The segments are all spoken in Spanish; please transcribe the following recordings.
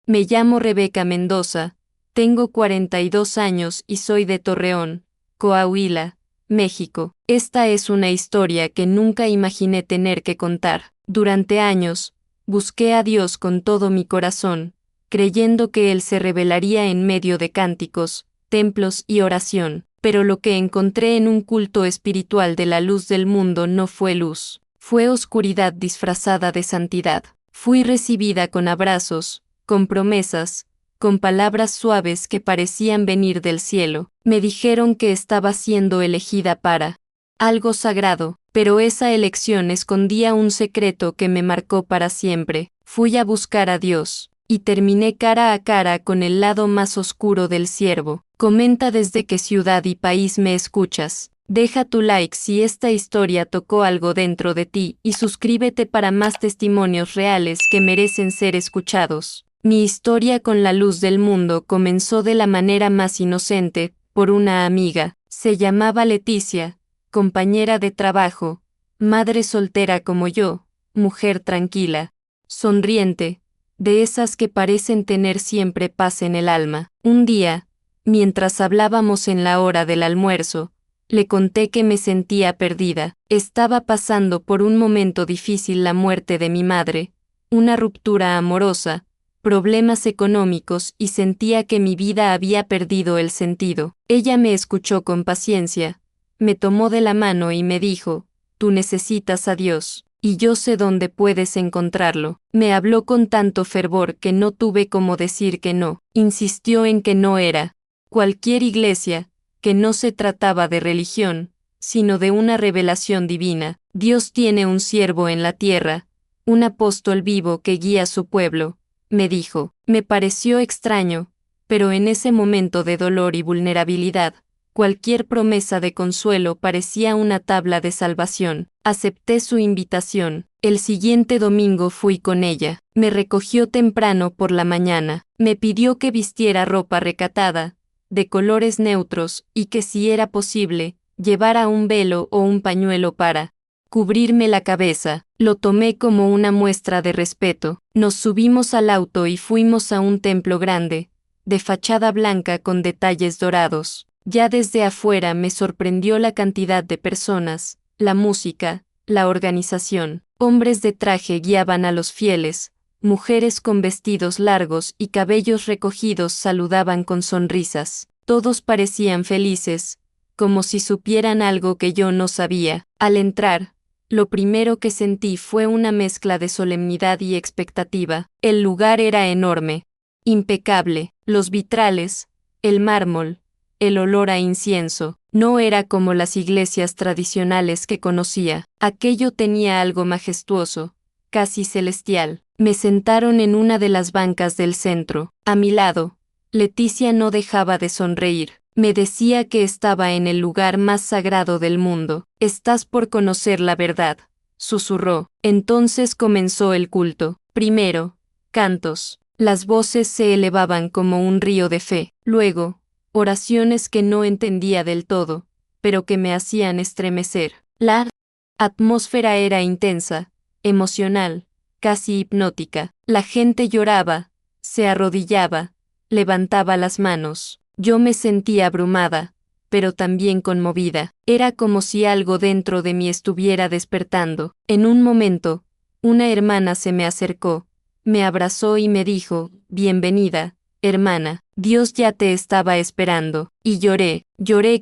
Me llamo Rebeca Mendoza, tengo 42 años y soy de Torreón, Coahuila, México. Esta es una historia que nunca imaginé tener que contar. Durante años, busqué a Dios con todo mi corazón, creyendo que Él se revelaría en medio de cánticos, templos y oración. Pero lo que encontré en un culto espiritual de la luz del mundo no fue luz, fue oscuridad disfrazada de santidad. Fui recibida con abrazos, con promesas, con palabras suaves que parecían venir del cielo. Me dijeron que estaba siendo elegida para algo sagrado, pero esa elección escondía un secreto que me marcó para siempre. Fui a buscar a Dios, y terminé cara a cara con el lado más oscuro del siervo. Comenta desde qué ciudad y país me escuchas. Deja tu like si esta historia tocó algo dentro de ti y suscríbete para más testimonios reales que merecen ser escuchados. Mi historia con la luz del mundo comenzó de la manera más inocente, por una amiga. Se llamaba Leticia, compañera de trabajo, madre soltera como yo, mujer tranquila, sonriente, de esas que parecen tener siempre paz en el alma. Un día, mientras hablábamos en la hora del almuerzo, le conté que me sentía perdida. Estaba pasando por un momento difícil, la muerte de mi madre, una ruptura amorosa, problemas económicos, y sentía que mi vida había perdido el sentido. Ella me escuchó con paciencia, me tomó de la mano y me dijo: tú necesitas a Dios, y yo sé dónde puedes encontrarlo. Me habló con tanto fervor que no tuve cómo decir que no. Insistió en que no era cualquier iglesia, que no se trataba de religión, sino de una revelación divina. Dios tiene un siervo en la tierra, un apóstol vivo que guía a su pueblo, me dijo. Me pareció extraño, pero en ese momento de dolor y vulnerabilidad, cualquier promesa de consuelo parecía una tabla de salvación. Acepté su invitación. El siguiente domingo fui con ella. Me recogió temprano por la mañana. Me pidió que vistiera ropa recatada, de colores neutros, y que si era posible, llevara un velo o un pañuelo para cubrirme la cabeza. Lo tomé como una muestra de respeto. Nos subimos al auto y fuimos a un templo grande, de fachada blanca con detalles dorados. Ya desde afuera me sorprendió la cantidad de personas, la música, la organización. Hombres de traje guiaban a los fieles, mujeres con vestidos largos y cabellos recogidos saludaban con sonrisas. Todos parecían felices, como si supieran algo que yo no sabía. Al entrar, lo primero que sentí fue una mezcla de solemnidad y expectativa. El lugar era enorme, impecable, los vitrales, el mármol, el olor a incienso. No era como las iglesias tradicionales que conocía. Aquello tenía algo majestuoso, casi celestial. Me sentaron en una de las bancas del centro. A mi lado, Leticia no dejaba de sonreír. Me decía que estaba en el lugar más sagrado del mundo. Estás por conocer la verdad, susurró. Entonces comenzó el culto. Primero, cantos. Las voces se elevaban como un río de fe. Luego, oraciones que no entendía del todo, pero que me hacían estremecer. La atmósfera era intensa, emocional, casi hipnótica. La gente lloraba, se arrodillaba, levantaba las manos. Yo me sentía abrumada, pero también conmovida. Era como si algo dentro de mí estuviera despertando. En un momento, una hermana se me acercó, me abrazó y me dijo: bienvenida, hermana, Dios ya te estaba esperando. Y lloré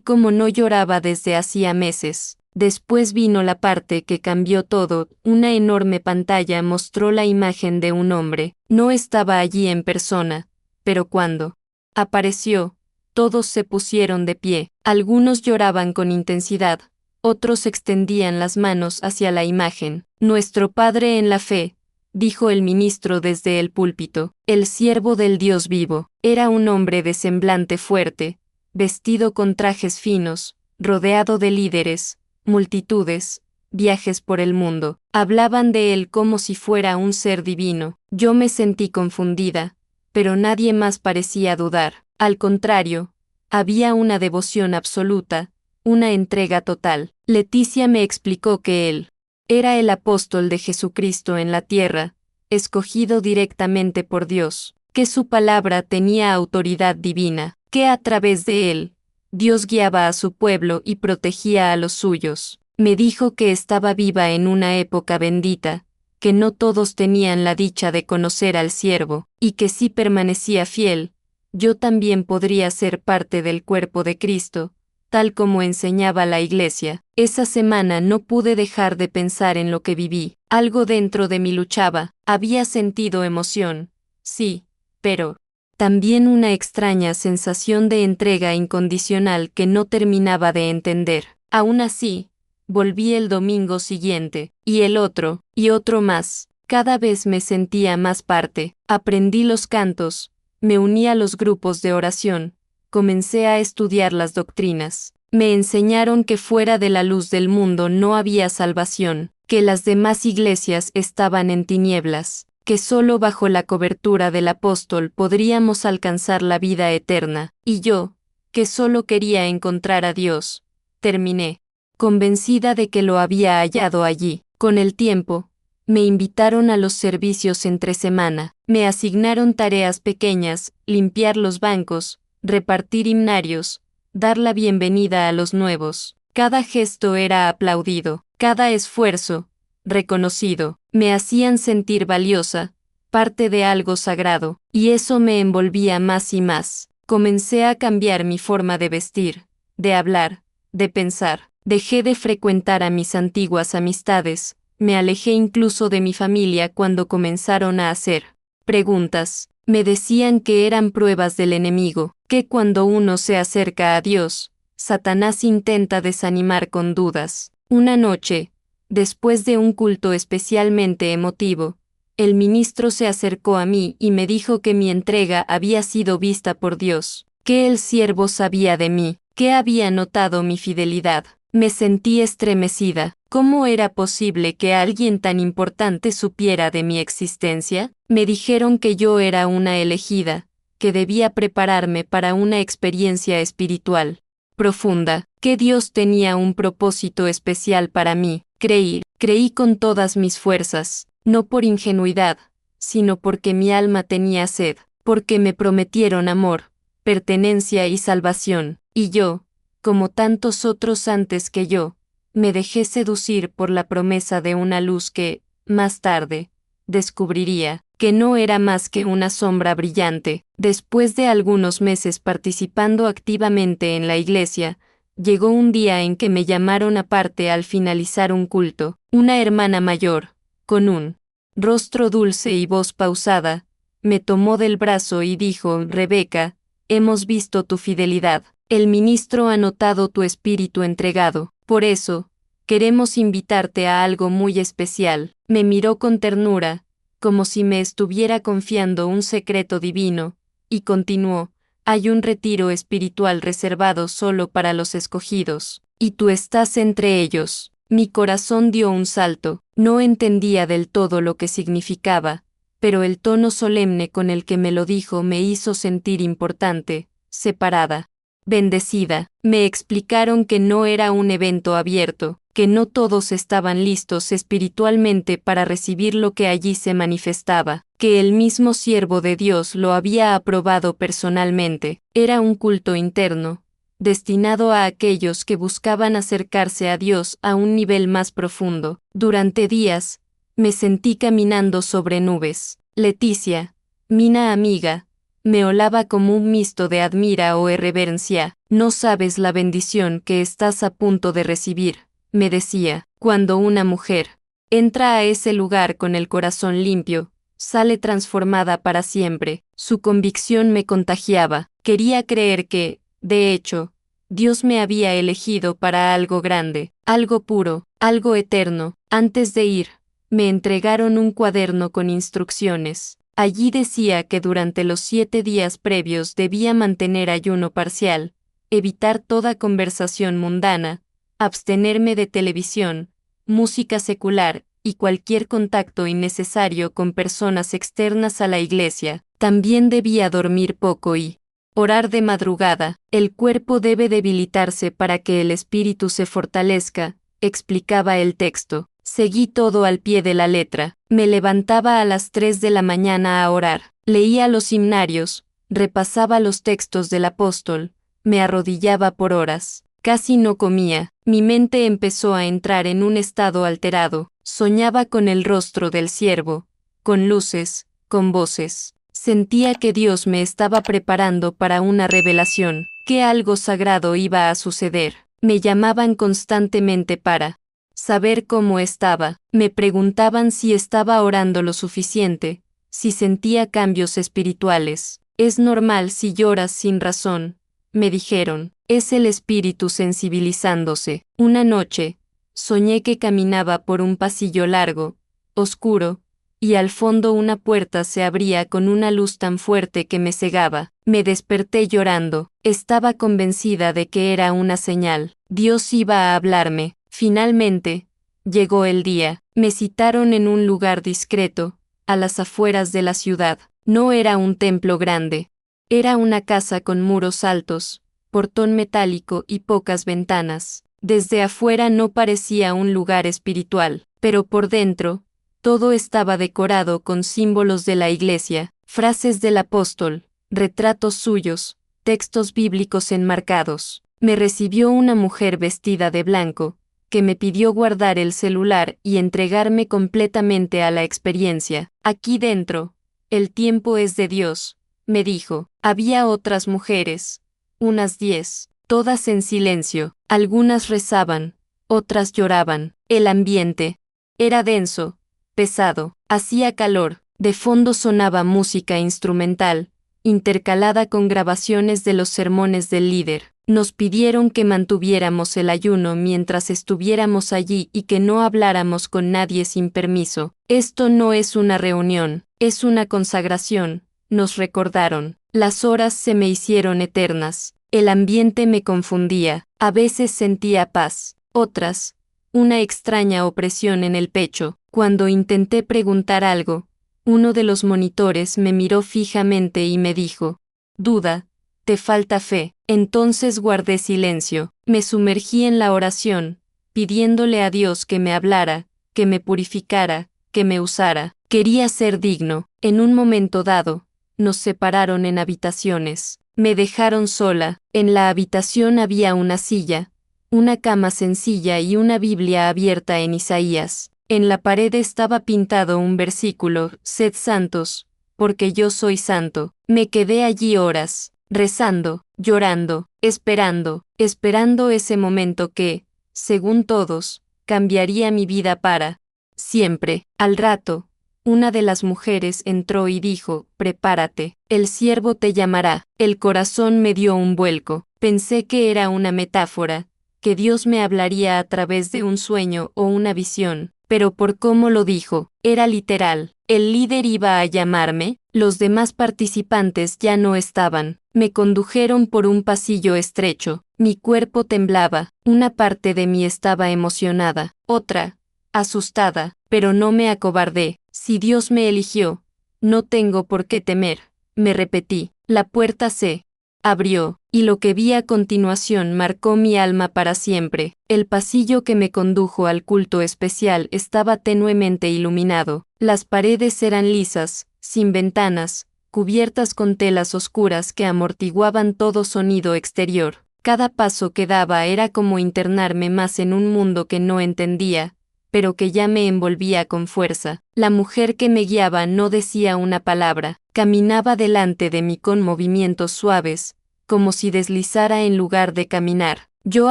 como no lloraba desde hacía meses. Después vino la parte que cambió todo. Una enorme pantalla mostró la imagen de un hombre. No estaba allí en persona, pero cuando apareció, todos se pusieron de pie. Algunos lloraban con intensidad, otros extendían las manos hacia la imagen. Nuestro Padre en la fe, dijo el ministro desde el púlpito, el siervo del Dios vivo. Era un hombre de semblante fuerte, vestido con trajes finos, rodeado de líderes, multitudes, viajes por el mundo. Hablaban de él como si fuera un ser divino. Yo me sentí confundida, pero nadie más parecía dudar. Al contrario, había una devoción absoluta, una entrega total. Leticia me explicó que él era el apóstol de Jesucristo en la tierra, escogido directamente por Dios. que su palabra tenía autoridad divina, que a través de él, Dios guiaba a su pueblo y protegía a los suyos. Me dijo que estaba viva en una época bendita, que no todos tenían la dicha de conocer al siervo, y que si permanecía fiel, yo también podría ser parte del cuerpo de Cristo, tal como enseñaba la Iglesia. Esa semana no pude dejar de pensar en lo que viví. Algo dentro de mí luchaba, había sentido emoción, sí, pero también una extraña sensación de entrega incondicional que no terminaba de entender. Aún así, volví el domingo siguiente, y el otro, y otro más. Cada vez me sentía más parte. Aprendí los cantos, me uní a los grupos de oración, comencé a estudiar las doctrinas. Me enseñaron que fuera de la luz del mundo no había salvación, que las demás iglesias estaban en tinieblas, que solo bajo la cobertura del apóstol podríamos alcanzar la vida eterna, y yo, que solo quería encontrar a Dios, terminé convencida de que lo había hallado allí. Con el tiempo, me invitaron a los servicios entre semana, me asignaron tareas pequeñas, limpiar los bancos, repartir himnarios, dar la bienvenida a los nuevos. Cada gesto era aplaudido, cada esfuerzo, reconocido. Me hacían sentir valiosa, parte de algo sagrado, y eso me envolvía más y más. Comencé a cambiar mi forma de vestir, de hablar, de pensar. Dejé de frecuentar a mis antiguas amistades, me alejé incluso de mi familia cuando comenzaron a hacer preguntas. Me decían que eran pruebas del enemigo, que cuando uno se acerca a Dios, Satanás intenta desanimar con dudas. Una noche, después de un culto especialmente emotivo, el ministro se acercó a mí y me dijo que mi entrega había sido vista por Dios, que el siervo sabía de mí, que había notado mi fidelidad. Me sentí estremecida. ¿Cómo era posible que alguien tan importante supiera de mi existencia? Me dijeron que yo era una elegida, que debía prepararme para una experiencia espiritual profunda, que Dios tenía un propósito especial para mí. Creí con todas mis fuerzas, no por ingenuidad, sino porque mi alma tenía sed, porque me prometieron amor, pertenencia y salvación, y yo, como tantos otros antes que yo, me dejé seducir por la promesa de una luz que, más tarde, descubriría que no era más que una sombra brillante. Después de algunos meses participando activamente en la iglesia, llegó un día en que me llamaron aparte al finalizar un culto. Una hermana mayor, con un rostro dulce y voz pausada, me tomó del brazo y dijo: Rebeca, hemos visto tu fidelidad. El ministro ha notado tu espíritu entregado. Por eso, queremos invitarte a algo muy especial. Me miró con ternura, como si me estuviera confiando un secreto divino, y continuó: hay un retiro espiritual reservado solo para los escogidos, y tú estás entre ellos. Mi corazón dio un salto, no entendía del todo lo que significaba, pero el tono solemne con el que me lo dijo me hizo sentir importante, separada, bendecida. Me explicaron que no era un evento abierto, que no todos estaban listos espiritualmente para recibir lo que allí se manifestaba, que el mismo siervo de Dios lo había aprobado personalmente. Era un culto interno, destinado a aquellos que buscaban acercarse a Dios a un nivel más profundo. Durante días, me sentí caminando sobre nubes. Leticia, mina amiga, me olaba como un misto de admira o reverencia. No sabes la bendición que estás a punto de recibir, me decía. Cuando una mujer entra a ese lugar con el corazón limpio, sale transformada para siempre. Su convicción me contagiaba. Quería creer que, de hecho, Dios me había elegido para algo grande, algo puro, algo eterno. Antes de ir, me entregaron un cuaderno con instrucciones. Allí decía que durante los 7 días previos debía mantener ayuno parcial, evitar toda conversación mundana, abstenerme de televisión, música secular y cualquier contacto innecesario con personas externas a la iglesia. También debía dormir poco y orar de madrugada. El cuerpo debe debilitarse para que el espíritu se fortalezca, explicaba el texto. Seguí todo al pie de la letra. Me levantaba a las 3 de la mañana a orar. Leía los himnarios, repasaba los textos del apóstol, me arrodillaba por horas. Casi no comía, mi mente empezó a entrar en un estado alterado, soñaba con el rostro del siervo, con luces, con voces. Sentía que Dios me estaba preparando para una revelación, que algo sagrado iba a suceder. Me llamaban constantemente para saber cómo estaba, me preguntaban si estaba orando lo suficiente, si sentía cambios espirituales. Es normal si lloras sin razón, me dijeron. Es el espíritu sensibilizándose. Una noche, soñé que caminaba por un pasillo largo, oscuro, y al fondo una puerta se abría con una luz tan fuerte que me cegaba. Me desperté llorando. Estaba convencida de que era una señal. Dios iba a hablarme. Finalmente, llegó el día. Me citaron en un lugar discreto, a las afueras de la ciudad. No era un templo grande. Era una casa con muros altos, portón metálico y pocas ventanas. Desde afuera no parecía un lugar espiritual, pero por dentro, todo estaba decorado con símbolos de la iglesia, frases del apóstol, retratos suyos, textos bíblicos enmarcados. Me recibió una mujer vestida de blanco, que me pidió guardar el celular y entregarme completamente a la experiencia. Aquí dentro, el tiempo es de Dios, me dijo. Había otras mujeres, unas 10, todas en silencio. Algunas rezaban, otras lloraban. El ambiente era denso, pesado, hacía calor. De fondo sonaba música instrumental, intercalada con grabaciones de los sermones del líder. Nos pidieron que mantuviéramos el ayuno mientras estuviéramos allí y que no habláramos con nadie sin permiso. Esto no es una reunión, es una consagración, nos recordaron. Las horas se me hicieron eternas. El ambiente me confundía. A veces sentía paz, otras, una extraña opresión en el pecho. Cuando intenté preguntar algo, uno de los monitores me miró fijamente y me dijo: «Duda, te falta fe». Entonces guardé silencio. Me sumergí en la oración, pidiéndole a Dios que me hablara, que me purificara, que me usara. Quería ser digno. En un momento dado, nos separaron en habitaciones. Me dejaron sola. En la habitación había una silla, una cama sencilla y una Biblia abierta en Isaías. En la pared estaba pintado un versículo: «Sed santos, porque yo soy santo». Me quedé allí horas, rezando, llorando, esperando ese momento que, según todos, cambiaría mi vida para siempre. Al rato, una de las mujeres entró y dijo: «Prepárate, el siervo te llamará». El corazón me dio un vuelco. Pensé que era una metáfora, que Dios me hablaría a través de un sueño o una visión, pero por cómo lo dijo, era literal. El líder iba a llamarme. Los demás participantes ya no estaban. Me condujeron por un pasillo estrecho. Mi cuerpo temblaba. Una parte de mí estaba emocionada, otra, asustada, pero no me acobardé. Si Dios me eligió, no tengo por qué temer, me repetí. La puerta se abrió, y lo que vi a continuación marcó mi alma para siempre. El pasillo que me condujo al culto especial estaba tenuemente iluminado. Las paredes eran lisas, sin ventanas, cubiertas con telas oscuras que amortiguaban todo sonido exterior. Cada paso que daba era como internarme más en un mundo que no entendía, pero que ya me envolvía con fuerza. La mujer que me guiaba no decía una palabra, caminaba delante de mí con movimientos suaves, como si deslizara en lugar de caminar. Yo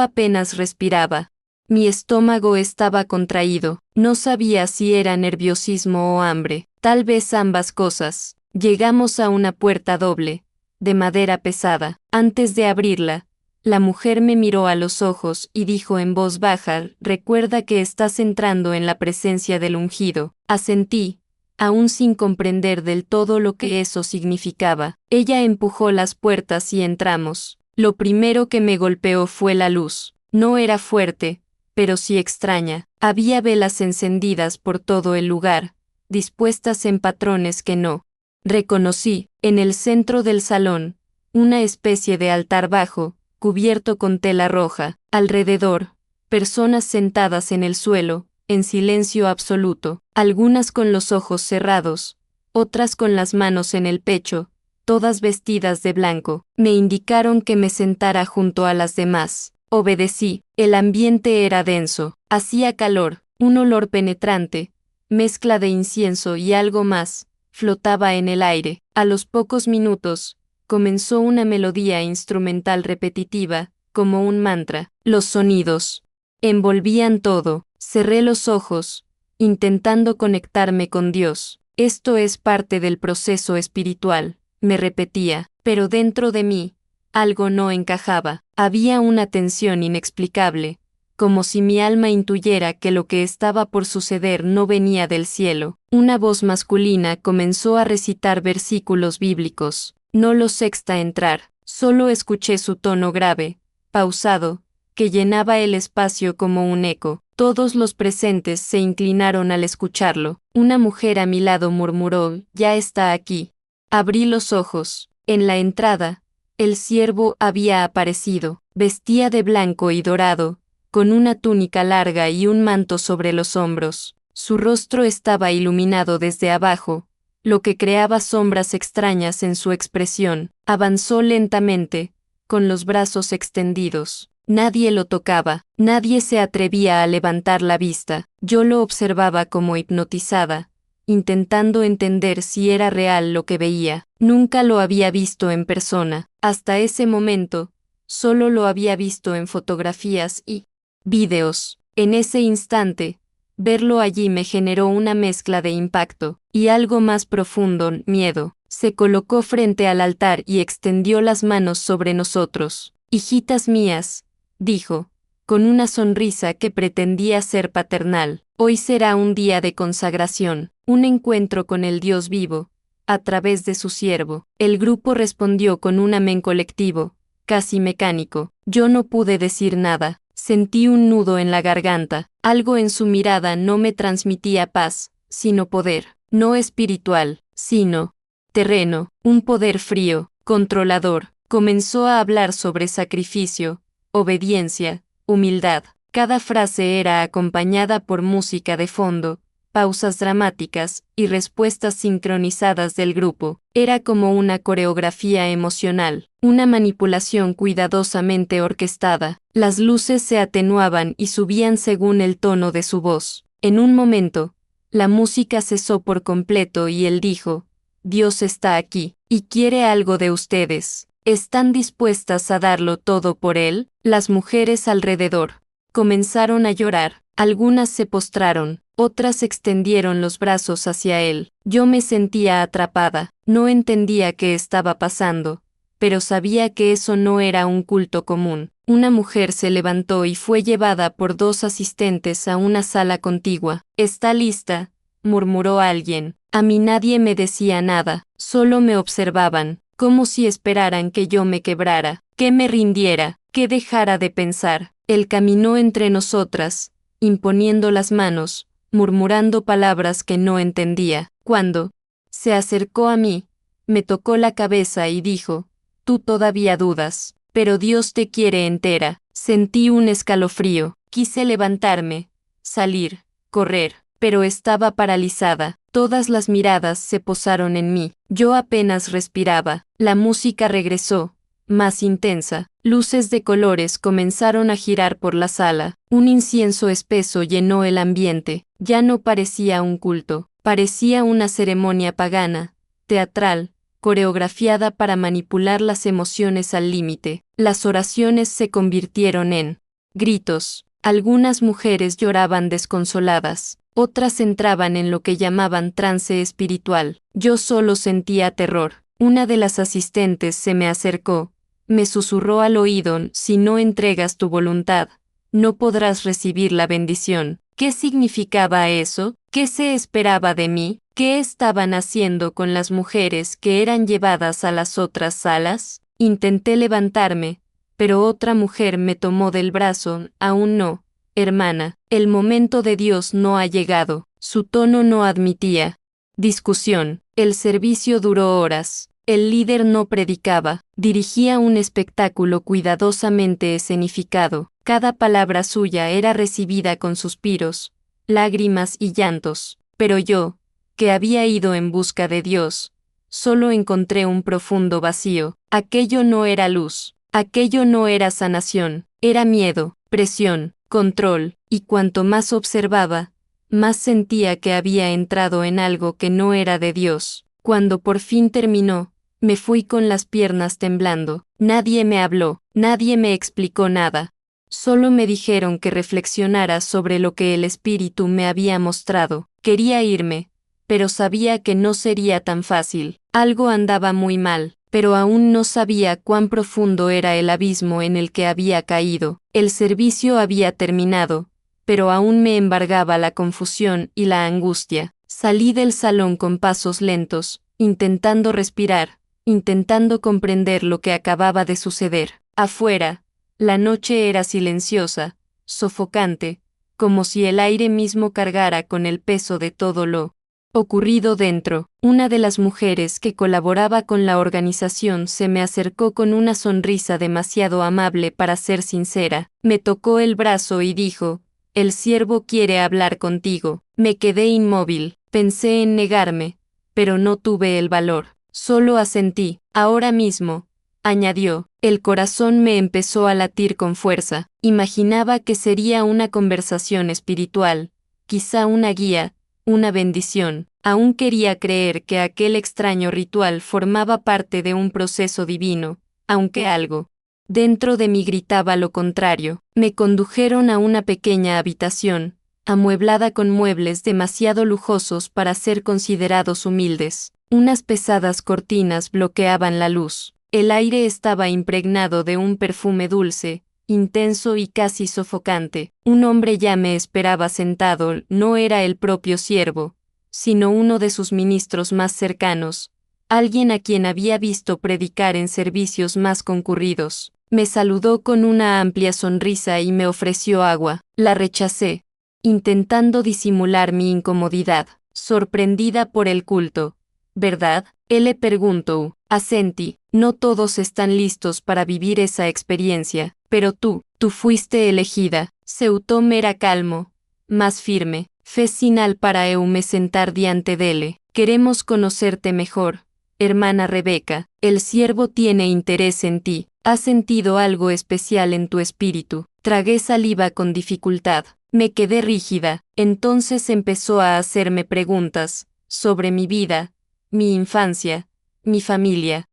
apenas respiraba. Mi estómago estaba contraído, no sabía si era nerviosismo o hambre, tal vez ambas cosas. Llegamos a una puerta doble, de madera pesada. Antes de abrirla, la mujer me miró a los ojos y dijo en voz baja: «Recuerda que estás entrando en la presencia del ungido». Asentí, aún sin comprender del todo lo que eso significaba. Ella empujó las puertas y entramos. Lo primero que me golpeó fue la luz. No era fuerte, pero sí extraña. Había velas encendidas por todo el lugar, dispuestas en patrones que no reconocí. En el centro del salón, una especie de altar bajo, cubierto con tela roja. Alrededor, personas sentadas en el suelo, en silencio absoluto, algunas con los ojos cerrados, otras con las manos en el pecho, todas vestidas de blanco. Me indicaron que me sentara junto a las demás. Obedecí. El ambiente era denso, hacía calor, un olor penetrante, mezcla de incienso y algo más, flotaba en el aire. A los pocos minutos, comenzó una melodía instrumental repetitiva, como un mantra. Los sonidos envolvían todo. Cerré los ojos, intentando conectarme con Dios. Esto es parte del proceso espiritual, me repetía, pero dentro de mí, algo no encajaba. Había una tensión inexplicable, como si mi alma intuyera que lo que estaba por suceder no venía del cielo. Una voz masculina comenzó a recitar versículos bíblicos. No los sexta entrar, solo escuché su tono grave, pausado, que llenaba el espacio como un eco. Todos los presentes se inclinaron al escucharlo. Una mujer a mi lado murmuró, «Ya está aquí». Abrí los ojos. En la entrada, el siervo había aparecido. Vestía de blanco y dorado, con una túnica larga y un manto sobre los hombros. Su rostro estaba iluminado desde abajo, lo que creaba sombras extrañas en su expresión. Avanzó lentamente, con los brazos extendidos. Nadie lo tocaba, nadie se atrevía a levantar la vista. Yo lo observaba como hipnotizada, intentando entender si era real lo que veía. Nunca lo había visto en persona. Hasta ese momento, solo lo había visto en fotografías y vídeos. En ese instante, verlo allí me generó una mezcla de impacto y algo más profundo, miedo. Se colocó frente al altar y extendió las manos sobre nosotros. «Hijitas mías», dijo, con una sonrisa que pretendía ser paternal, «hoy será un día de consagración, un encuentro con el Dios vivo, a través de su siervo». El grupo respondió con un amén colectivo, casi mecánico. Yo no pude decir nada. Sentí un nudo en la garganta. Algo en su mirada no me transmitía paz, sino poder, no espiritual, sino terreno, un poder frío, controlador. Comenzó a hablar sobre sacrificio, obediencia, humildad. Cada frase era acompañada por música de fondo, pausas dramáticas y respuestas sincronizadas del grupo. Era como una coreografía emocional, una manipulación cuidadosamente orquestada. Las luces se atenuaban y subían según el tono de su voz. En un momento, la música cesó por completo y él dijo, «Dios está aquí, y quiere algo de ustedes. ¿Están dispuestas a darlo todo por él?» Las mujeres alrededor comenzaron a llorar. Algunas se postraron, otras extendieron los brazos hacia él. Yo me sentía atrapada. No entendía qué estaba pasando, pero sabía que eso no era un culto común. Una mujer se levantó y fue llevada por 2 asistentes a una sala contigua. «¿Está lista?», murmuró alguien. A mí nadie me decía nada, solo me observaban, como si esperaran que yo me quebrara, que me rindiera, que dejara de pensar. Él caminó entre nosotras, imponiendo las manos, murmurando palabras que no entendía. Cuando se acercó a mí, me tocó la cabeza y dijo, «Tú todavía dudas, pero Dios te quiere entera». Sentí un escalofrío. Quise levantarme, salir, correr, pero estaba paralizada. Todas las miradas se posaron en mí. Yo apenas respiraba. La música regresó, más intensa. Luces de colores comenzaron a girar por la sala. Un incienso espeso llenó el ambiente. Ya no parecía un culto, parecía una ceremonia pagana, teatral, coreografiada para manipular las emociones al límite. Las oraciones se convirtieron en gritos. Algunas mujeres lloraban desconsoladas, otras entraban en lo que llamaban trance espiritual. Yo solo sentía terror. Una de las asistentes se me acercó, me susurró al oído, «Si no entregas tu voluntad, no podrás recibir la bendición». ¿Qué significaba eso? ¿Qué se esperaba de mí? ¿Qué estaban haciendo con las mujeres que eran llevadas a las otras salas? Intenté levantarme, pero otra mujer me tomó del brazo. «Aún no, hermana, el momento de Dios no ha llegado». Su tono no admitía discusión. El servicio duró horas. El líder no predicaba, dirigía un espectáculo cuidadosamente escenificado. Cada palabra suya era recibida con suspiros, lágrimas y llantos. Pero yo, que había ido en busca de Dios, solo encontré un profundo vacío. Aquello no era luz, aquello no era sanación, era miedo, presión, control, y cuanto más observaba, más sentía que había entrado en algo que no era de Dios. Cuando por fin terminó, me fui con las piernas temblando. Nadie me habló, nadie me explicó nada. Solo me dijeron que reflexionara sobre lo que el Espíritu me había mostrado. Quería irme, pero sabía que no sería tan fácil. Algo andaba muy mal, pero aún no sabía cuán profundo era el abismo en el que había caído. El servicio había terminado, pero aún me embargaba la confusión y la angustia. Salí del salón con pasos lentos, intentando respirar, intentando comprender lo que acababa de suceder. Afuera, la noche era silenciosa, sofocante, como si el aire mismo cargara con el peso de todo lo ocurrido dentro. Una de las mujeres que colaboraba con la organización se me acercó con una sonrisa demasiado amable para ser sincera. Me tocó el brazo y dijo: «El siervo quiere hablar contigo». Me quedé inmóvil, pensé en negarme, pero no tuve el valor. Solo asentí. «Ahora mismo», añadió. El corazón me empezó a latir con fuerza. Imaginaba que sería una conversación espiritual, quizá una guía, una bendición. Aún quería creer que aquel extraño ritual formaba parte de un proceso divino, aunque algo dentro de mí gritaba lo contrario. Me condujeron a una pequeña habitación, amueblada con muebles demasiado lujosos para ser considerados humildes. Unas pesadas cortinas bloqueaban la luz. El aire estaba impregnado de un perfume dulce, intenso y casi sofocante. Un hombre ya me esperaba sentado. No era el propio siervo, sino uno de sus ministros más cercanos, alguien a quien había visto predicar en servicios más concurridos. Me saludó con una amplia sonrisa y me ofreció agua. La rechacé, intentando disimular mi incomodidad, sorprendida por el culto. ¿Verdad?, él le preguntó. Asentí. No todos están listos para vivir esa experiencia, pero tú fuiste elegida. Seutó era calmo, más firme. Fez sinal para eu me sentar diante dele. Queremos conocerte mejor, hermana Rebeca. El siervo tiene interés en ti. Ha sentido algo especial en tu espíritu. Tragué saliva con dificultad. Me quedé rígida. Entonces empezó a hacerme preguntas sobre mi vida, mi infancia, mi familia.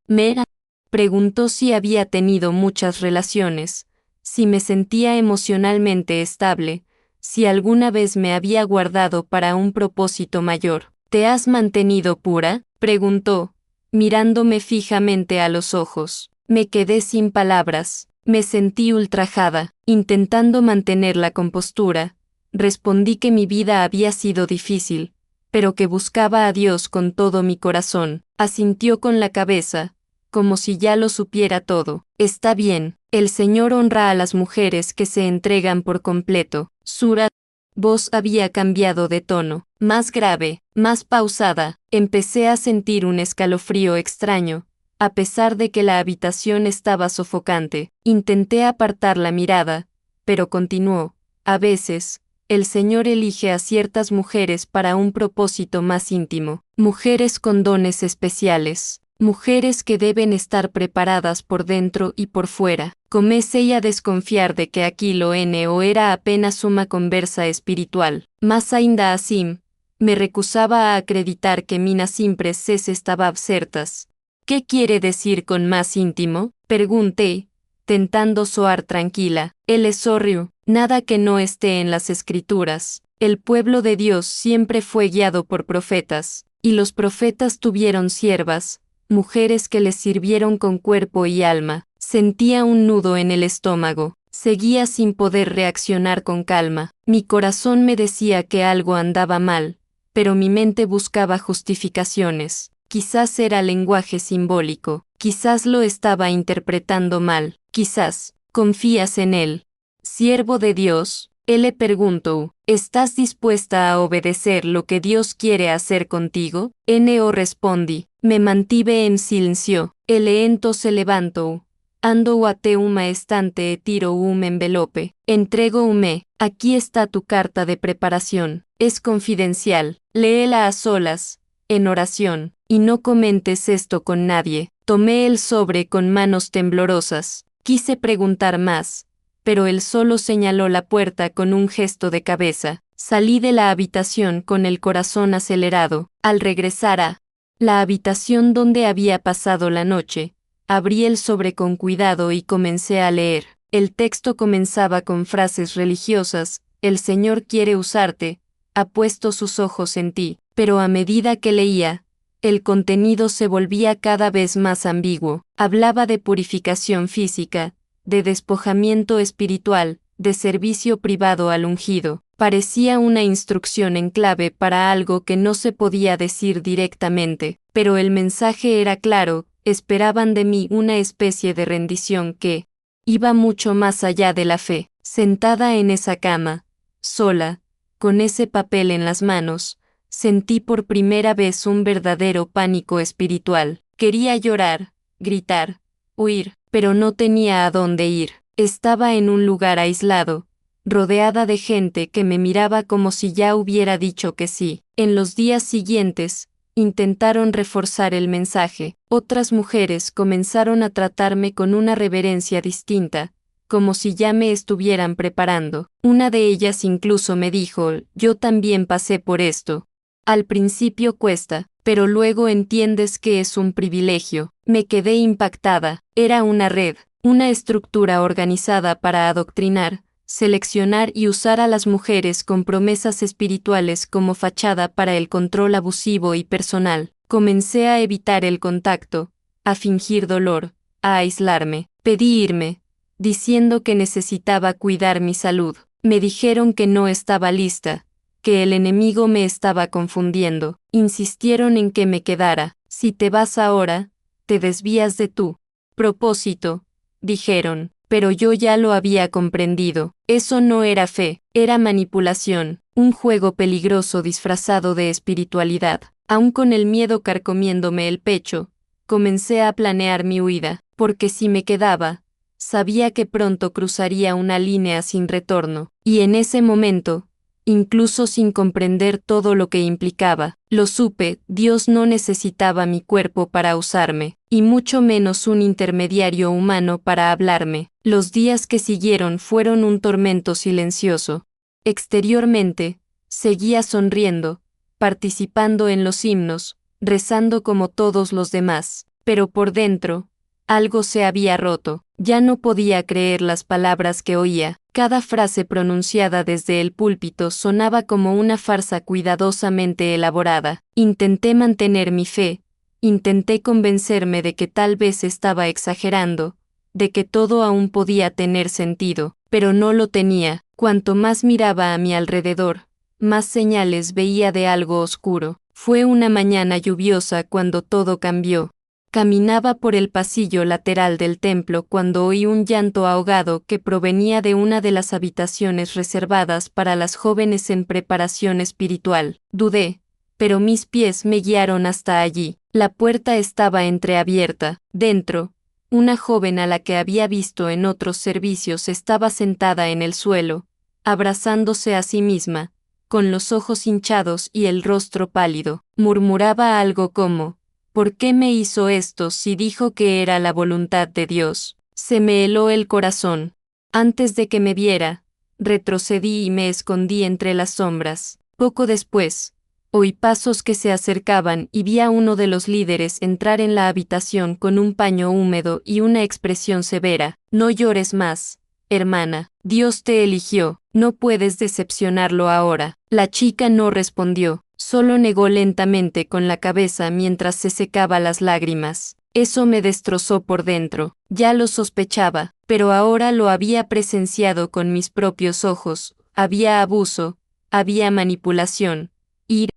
Preguntó si había tenido muchas relaciones, si me sentía emocionalmente estable, si alguna vez me había guardado para un propósito mayor. ¿Te has mantenido pura?, preguntó, mirándome fijamente a los ojos. Me quedé sin palabras. Me sentí ultrajada. Intentando mantener la compostura, respondí que mi vida había sido difícil, pero que buscaba a Dios con todo mi corazón. Asintió con la cabeza, como si ya lo supiera todo. Está bien, el Señor honra a las mujeres que se entregan por completo. Sura. Voz había cambiado de tono, más grave, más pausada. Empecé a sentir un escalofrío extraño, a pesar de que la habitación estaba sofocante. Intenté apartar la mirada, pero continuó. A veces, el Señor elige a ciertas mujeres para un propósito más íntimo. Mujeres con dones especiales. Mujeres que deben estar preparadas por dentro y por fuera. Comencé a desconfiar de que aquí lo no era apenas una conversa espiritual. Más ainda así, me recusaba a acreditar que minas simples estaba certas. ¿Qué quiere decir con más íntimo?, pregunté, tentando soar tranquila. Él sonrió. Nada que no esté en las Escrituras. El pueblo de Dios siempre fue guiado por profetas, y los profetas tuvieron siervas, mujeres que les sirvieron con cuerpo y alma. Sentía un nudo en el estómago. Seguía sin poder reaccionar con calma. Mi corazón me decía que algo andaba mal, pero mi mente buscaba justificaciones. Quizás era lenguaje simbólico, quizás lo estaba interpretando mal, quizás. ¿Confías en él, siervo de Dios?, él le preguntó. ¿Estás dispuesta a obedecer lo que Dios quiere hacer contigo? No respondí. Me mantuve en silencio. El ento se levantó, ando uate uma estante e tiro un envelope, entrego ume, aquí está tu carta de preparación, es confidencial, léela a solas, en oración, y no comentes esto con nadie. Tomé el sobre con manos temblorosas, quise preguntar más, pero él solo señaló la puerta con un gesto de cabeza. Salí de la habitación con el corazón acelerado. Al regresar a la habitación donde había pasado la noche, abrí el sobre con cuidado y comencé a leer. El texto comenzaba con frases religiosas: el Señor quiere usarte, ha puesto sus ojos en ti. Pero a medida que leía, el contenido se volvía cada vez más ambiguo. Hablaba de purificación física, de despojamiento espiritual, de servicio privado al ungido. Parecía una instrucción en clave para algo que no se podía decir directamente, pero el mensaje era claro: esperaban de mí una especie de rendición que iba mucho más allá de la fe. Sentada en esa cama, sola, con ese papel en las manos, sentí por primera vez un verdadero pánico espiritual. Quería llorar, gritar, huir, pero no tenía a dónde ir. Estaba en un lugar aislado, rodeada de gente que me miraba como si ya hubiera dicho que sí. En los días siguientes, intentaron reforzar el mensaje. Otras mujeres comenzaron a tratarme con una reverencia distinta, como si ya me estuvieran preparando. Una de ellas incluso me dijo: yo también pasé por esto. Al principio cuesta, pero luego entiendes que es un privilegio. Me quedé impactada. Era una red, una estructura organizada para adoctrinar, seleccionar y usar a las mujeres con promesas espirituales como fachada para el control abusivo y personal. Comencé a evitar el contacto, a fingir dolor, a aislarme. Pedí irme, diciendo que necesitaba cuidar mi salud. Me dijeron que no estaba lista, que el enemigo me estaba confundiendo. Insistieron en que me quedara. Si te vas ahora, te desvías de tu propósito, dijeron, pero yo ya lo había comprendido. Eso no era fe, era manipulación, un juego peligroso disfrazado de espiritualidad. Aún con el miedo carcomiéndome el pecho, comencé a planear mi huida, porque si me quedaba, sabía que pronto cruzaría una línea sin retorno, y en ese momento, incluso sin comprender todo lo que implicaba, lo supe: Dios no necesitaba mi cuerpo para usarme, y mucho menos un intermediario humano para hablarme. Los días que siguieron fueron un tormento silencioso. Exteriormente, seguía sonriendo, participando en los himnos, rezando como todos los demás, pero por dentro, algo se había roto. Ya no podía creer las palabras que oía. Cada frase pronunciada desde el púlpito sonaba como una farsa cuidadosamente elaborada. Intenté mantener mi fe, intenté convencerme de que tal vez estaba exagerando, de que todo aún podía tener sentido, pero no lo tenía. Cuanto más miraba a mi alrededor, más señales veía de algo oscuro. Fue una mañana lluviosa cuando todo cambió. Caminaba por el pasillo lateral del templo cuando oí un llanto ahogado que provenía de una de las habitaciones reservadas para las jóvenes en preparación espiritual. Dudé, pero mis pies me guiaron hasta allí. La puerta estaba entreabierta. Dentro, una joven a la que había visto en otros servicios estaba sentada en el suelo, abrazándose a sí misma, con los ojos hinchados y el rostro pálido. Murmuraba algo como: ¿por qué me hizo esto si dijo que era la voluntad de Dios? Se me heló el corazón. Antes de que me viera, retrocedí y me escondí entre las sombras. Poco después, oí pasos que se acercaban y vi a uno de los líderes entrar en la habitación con un paño húmedo y una expresión severa. No llores más, hermana. Dios te eligió, no puedes decepcionarlo ahora. La chica no respondió. Solo negó lentamente con la cabeza mientras se secaba las lágrimas. Eso me destrozó por dentro. Ya lo sospechaba, pero ahora lo había presenciado con mis propios ojos. Había abuso, había manipulación, y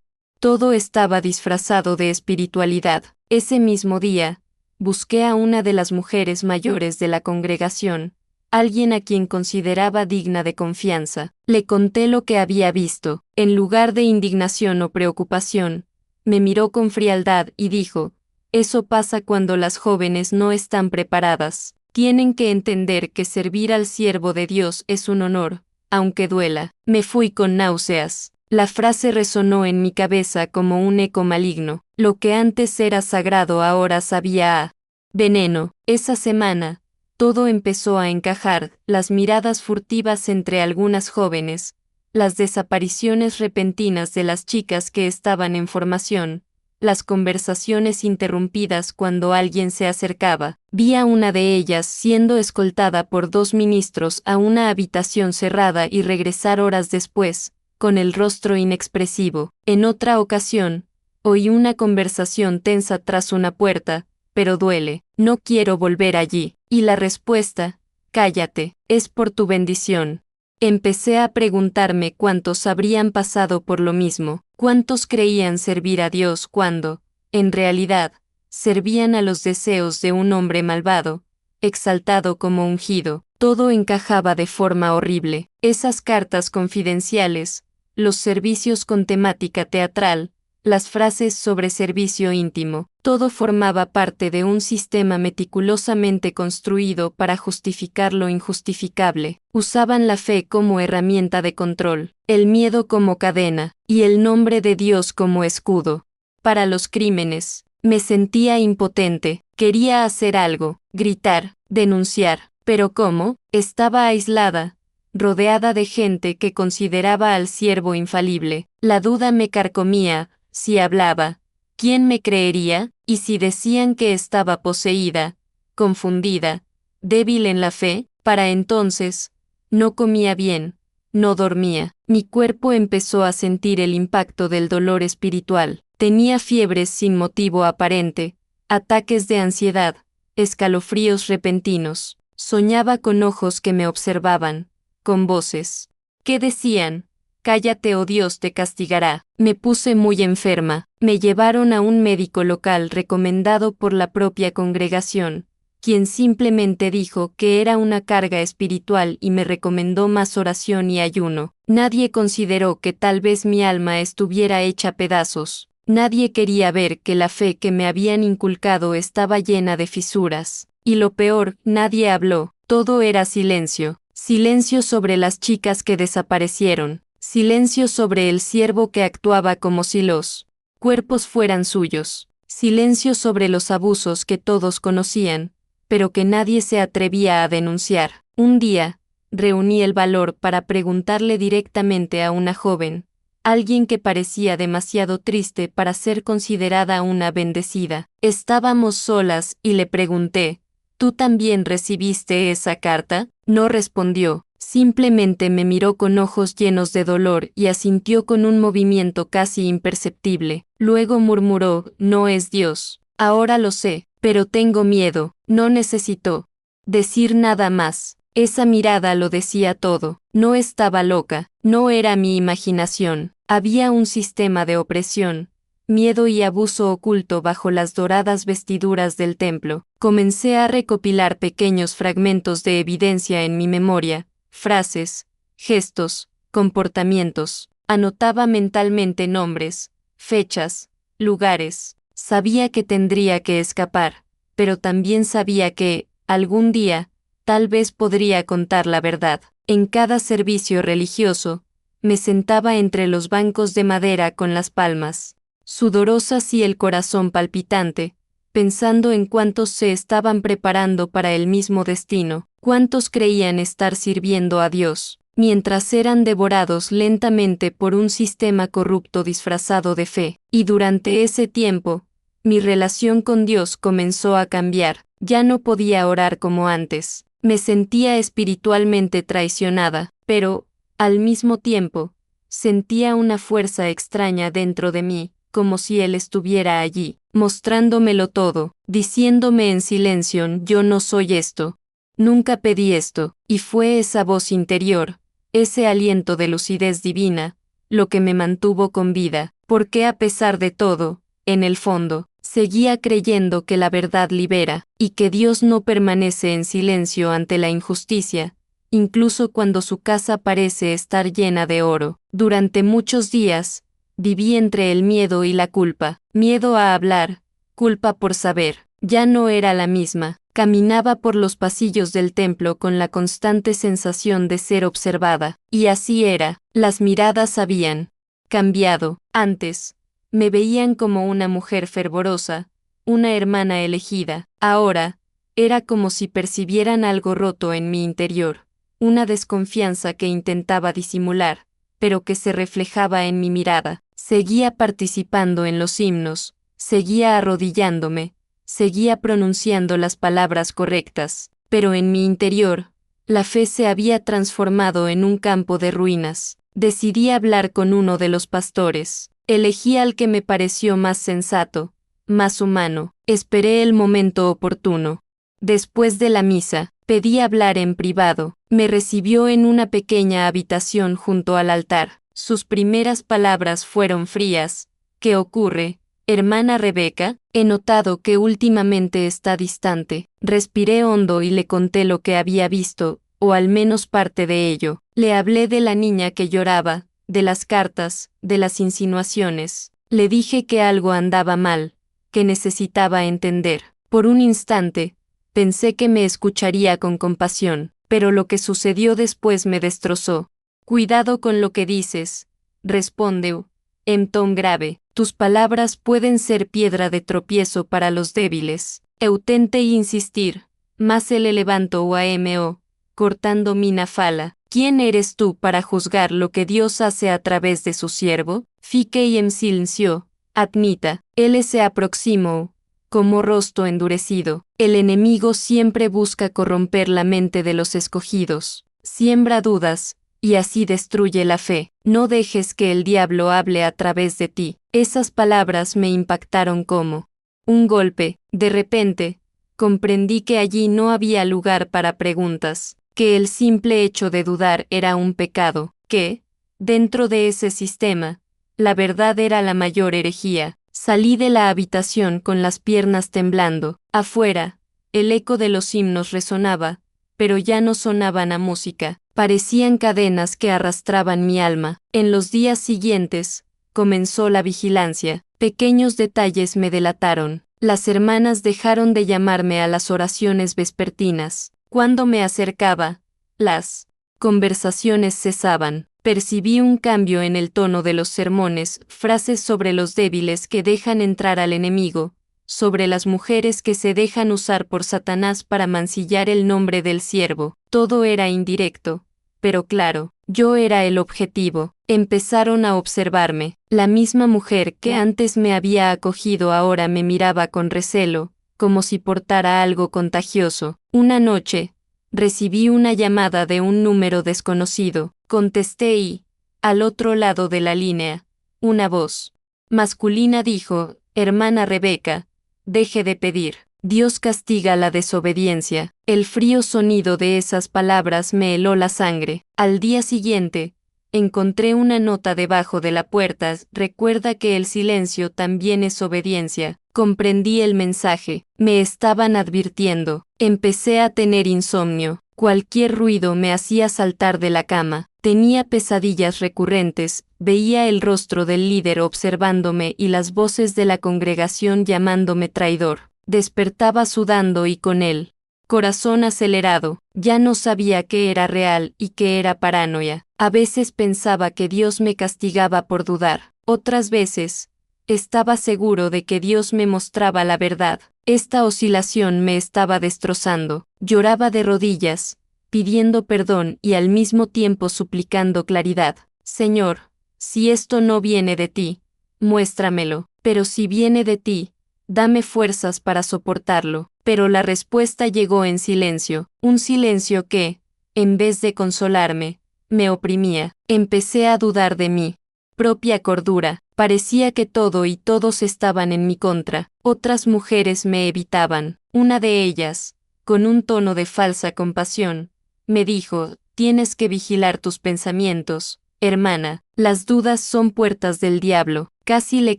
todo estaba disfrazado de espiritualidad. Ese mismo día, busqué a una de las mujeres mayores de la congregación, alguien a quien consideraba digna de confianza. Le conté lo que había visto. En lugar de indignación o preocupación, me miró con frialdad y dijo: eso pasa cuando las jóvenes no están preparadas. Tienen que entender que servir al siervo de Dios es un honor, aunque duela. Me fui con náuseas. La frase resonó en mi cabeza como un eco maligno. Lo que antes era sagrado ahora sabía a veneno. Esa semana, todo empezó a encajar, las miradas furtivas entre algunas jóvenes, las desapariciones repentinas de las chicas que estaban en formación, las conversaciones interrumpidas cuando alguien se acercaba. Vi a una de ellas siendo escoltada por 2 ministros a una habitación cerrada y regresar horas después, con el rostro inexpresivo. En otra ocasión, oí una conversación tensa tras una puerta, pero duele, no quiero volver allí. Y la respuesta, cállate, es por tu bendición. Empecé a preguntarme cuántos habrían pasado por lo mismo, cuántos creían servir a Dios cuando, en realidad, servían a los deseos de un hombre malvado, exaltado como ungido. Todo encajaba de forma horrible. Esas cartas confidenciales, los servicios con temática teatral, las frases sobre servicio íntimo, todo formaba parte de un sistema meticulosamente construido para justificar lo injustificable. Usaban la fe como herramienta de control, el miedo como cadena, y el nombre de Dios como escudo. Para los crímenes, me sentía impotente, quería hacer algo, gritar, denunciar, pero ¿cómo? Estaba aislada, rodeada de gente que consideraba al siervo infalible. La duda me carcomía. Si hablaba, ¿quién me creería? Y si decían que estaba poseída, confundida, débil en la fe, para entonces, no comía bien, no dormía. Mi cuerpo empezó a sentir el impacto del dolor espiritual. Tenía fiebres sin motivo aparente, ataques de ansiedad, escalofríos repentinos. Soñaba con ojos que me observaban, con voces. ¿Qué decían? Cállate o Dios te castigará. Me puse muy enferma. Me llevaron a un médico local recomendado por la propia congregación, quien simplemente dijo que era una carga espiritual y me recomendó más oración y ayuno. Nadie consideró que tal vez mi alma estuviera hecha pedazos. Nadie quería ver que la fe que me habían inculcado estaba llena de fisuras. Y lo peor, nadie habló. Todo era silencio. Silencio sobre las chicas que desaparecieron. Silencio sobre el siervo que actuaba como si los cuerpos fueran suyos. Silencio sobre los abusos que todos conocían, pero que nadie se atrevía a denunciar. Un día, reuní el valor para preguntarle directamente a una joven, alguien que parecía demasiado triste para ser considerada una bendecida. Estábamos solas y le pregunté, ¿tú también recibiste esa carta? No respondió. Simplemente me miró con ojos llenos de dolor y asintió con un movimiento casi imperceptible. Luego murmuró, no es Dios. Ahora lo sé, pero tengo miedo. No necesitó decir nada más. Esa mirada lo decía todo. No estaba loca, no era mi imaginación. Había un sistema de opresión, miedo y abuso oculto bajo las doradas vestiduras del templo. Comencé a recopilar pequeños fragmentos de evidencia en mi memoria. Frases, gestos, comportamientos. Anotaba mentalmente nombres, fechas, lugares. Sabía que tendría que escapar, pero también sabía que, algún día, tal vez podría contar la verdad. En cada servicio religioso, me sentaba entre los bancos de madera con las palmas sudorosas y el corazón palpitante, pensando en cuántos se estaban preparando para el mismo destino. ¿Cuántos creían estar sirviendo a Dios, mientras eran devorados lentamente por un sistema corrupto disfrazado de fe? Y durante ese tiempo, mi relación con Dios comenzó a cambiar. Ya no podía orar como antes. Me sentía espiritualmente traicionada, pero, al mismo tiempo, sentía una fuerza extraña dentro de mí, como si Él estuviera allí, mostrándomelo todo, diciéndome en silencio, yo no soy esto. Nunca pedí esto, y fue esa voz interior, ese aliento de lucidez divina, lo que me mantuvo con vida, porque a pesar de todo, en el fondo, seguía creyendo que la verdad libera, y que Dios no permanece en silencio ante la injusticia, incluso cuando su casa parece estar llena de oro. Durante muchos días, viví entre el miedo y la culpa, miedo a hablar, culpa por saber. Ya no era la misma. Caminaba por los pasillos del templo con la constante sensación de ser observada, y así era, las miradas habían cambiado. Antes, me veían como una mujer fervorosa, una hermana elegida. Ahora, era como si percibieran algo roto en mi interior, una desconfianza que intentaba disimular, pero que se reflejaba en mi mirada. Seguía participando en los himnos, seguía arrodillándome, seguía pronunciando las palabras correctas, pero en mi interior, la fe se había transformado en un campo de ruinas. Decidí hablar con uno de los pastores. Elegí al que me pareció más sensato, más humano. Esperé el momento oportuno. Después de la misa, pedí hablar en privado. Me recibió en una pequeña habitación junto al altar. Sus primeras palabras fueron frías. ¿Qué ocurre, hermana Rebeca? He notado que últimamente está distante. Respiré hondo y le conté lo que había visto, o al menos parte de ello. Le hablé de la niña que lloraba, de las cartas, de las insinuaciones. Le dije que algo andaba mal, que necesitaba entender. Por un instante, pensé que me escucharía con compasión, pero lo que sucedió después me destrozó. Cuidado con lo que dices, respondió, en ton grave. Tus palabras pueden ser piedra de tropiezo para los débiles. Eutente insistir, más se le levantó o amo, cortando mi nafala. ¿Quién eres tú para juzgar lo que Dios hace a través de su siervo? Fique en silencio, admita, él se aproximó, como rostro endurecido. El enemigo siempre busca corromper la mente de los escogidos, siembra dudas, y así destruye la fe. No dejes que el diablo hable a través de ti. Esas palabras me impactaron como un golpe. De repente, comprendí que allí no había lugar para preguntas, que el simple hecho de dudar era un pecado, que, dentro de ese sistema, la verdad era la mayor herejía. Salí de la habitación con las piernas temblando. Afuera, el eco de los himnos resonaba, pero ya no sonaban a música, parecían cadenas que arrastraban mi alma. En los días siguientes, comenzó la vigilancia. Pequeños detalles me delataron. Las hermanas dejaron de llamarme a las oraciones vespertinas. Cuando me acercaba, las conversaciones cesaban. Percibí un cambio en el tono de los sermones, frases sobre los débiles que dejan entrar al enemigo, sobre las mujeres que se dejan usar por Satanás para mancillar el nombre del siervo. Todo era indirecto, pero claro, yo era el objetivo. Empezaron a observarme. La misma mujer que antes me había acogido ahora me miraba con recelo, como si portara algo contagioso. Una noche, recibí una llamada de un número desconocido. Contesté y, al otro lado de la línea, una voz masculina dijo, hermana Rebeca, deje de pedir. Dios castiga la desobediencia. El frío sonido de esas palabras me heló la sangre. Al día siguiente, encontré una nota debajo de la puerta. Recuerda que el silencio también es obediencia. Comprendí el mensaje. Me estaban advirtiendo. Empecé a tener insomnio. Cualquier ruido me hacía saltar de la cama. Tenía pesadillas recurrentes, veía el rostro del líder observándome y las voces de la congregación llamándome traidor. Despertaba sudando y con él, corazón acelerado. Ya no sabía qué era real y qué era paranoia. A veces pensaba que Dios me castigaba por dudar. Otras veces, estaba seguro de que Dios me mostraba la verdad. Esta oscilación me estaba destrozando. Lloraba de rodillas, pidiendo perdón y al mismo tiempo suplicando claridad. Señor, si esto no viene de ti, muéstramelo, pero si viene de ti, dame fuerzas para soportarlo. Pero la respuesta llegó en silencio, un silencio que, en vez de consolarme, me oprimía. Empecé a dudar de mí propia cordura. Parecía que todo y todos estaban en mi contra. Otras mujeres me evitaban. Una de ellas, con un tono de falsa compasión, me dijo, tienes que vigilar tus pensamientos, hermana, las dudas son puertas del diablo. Casi le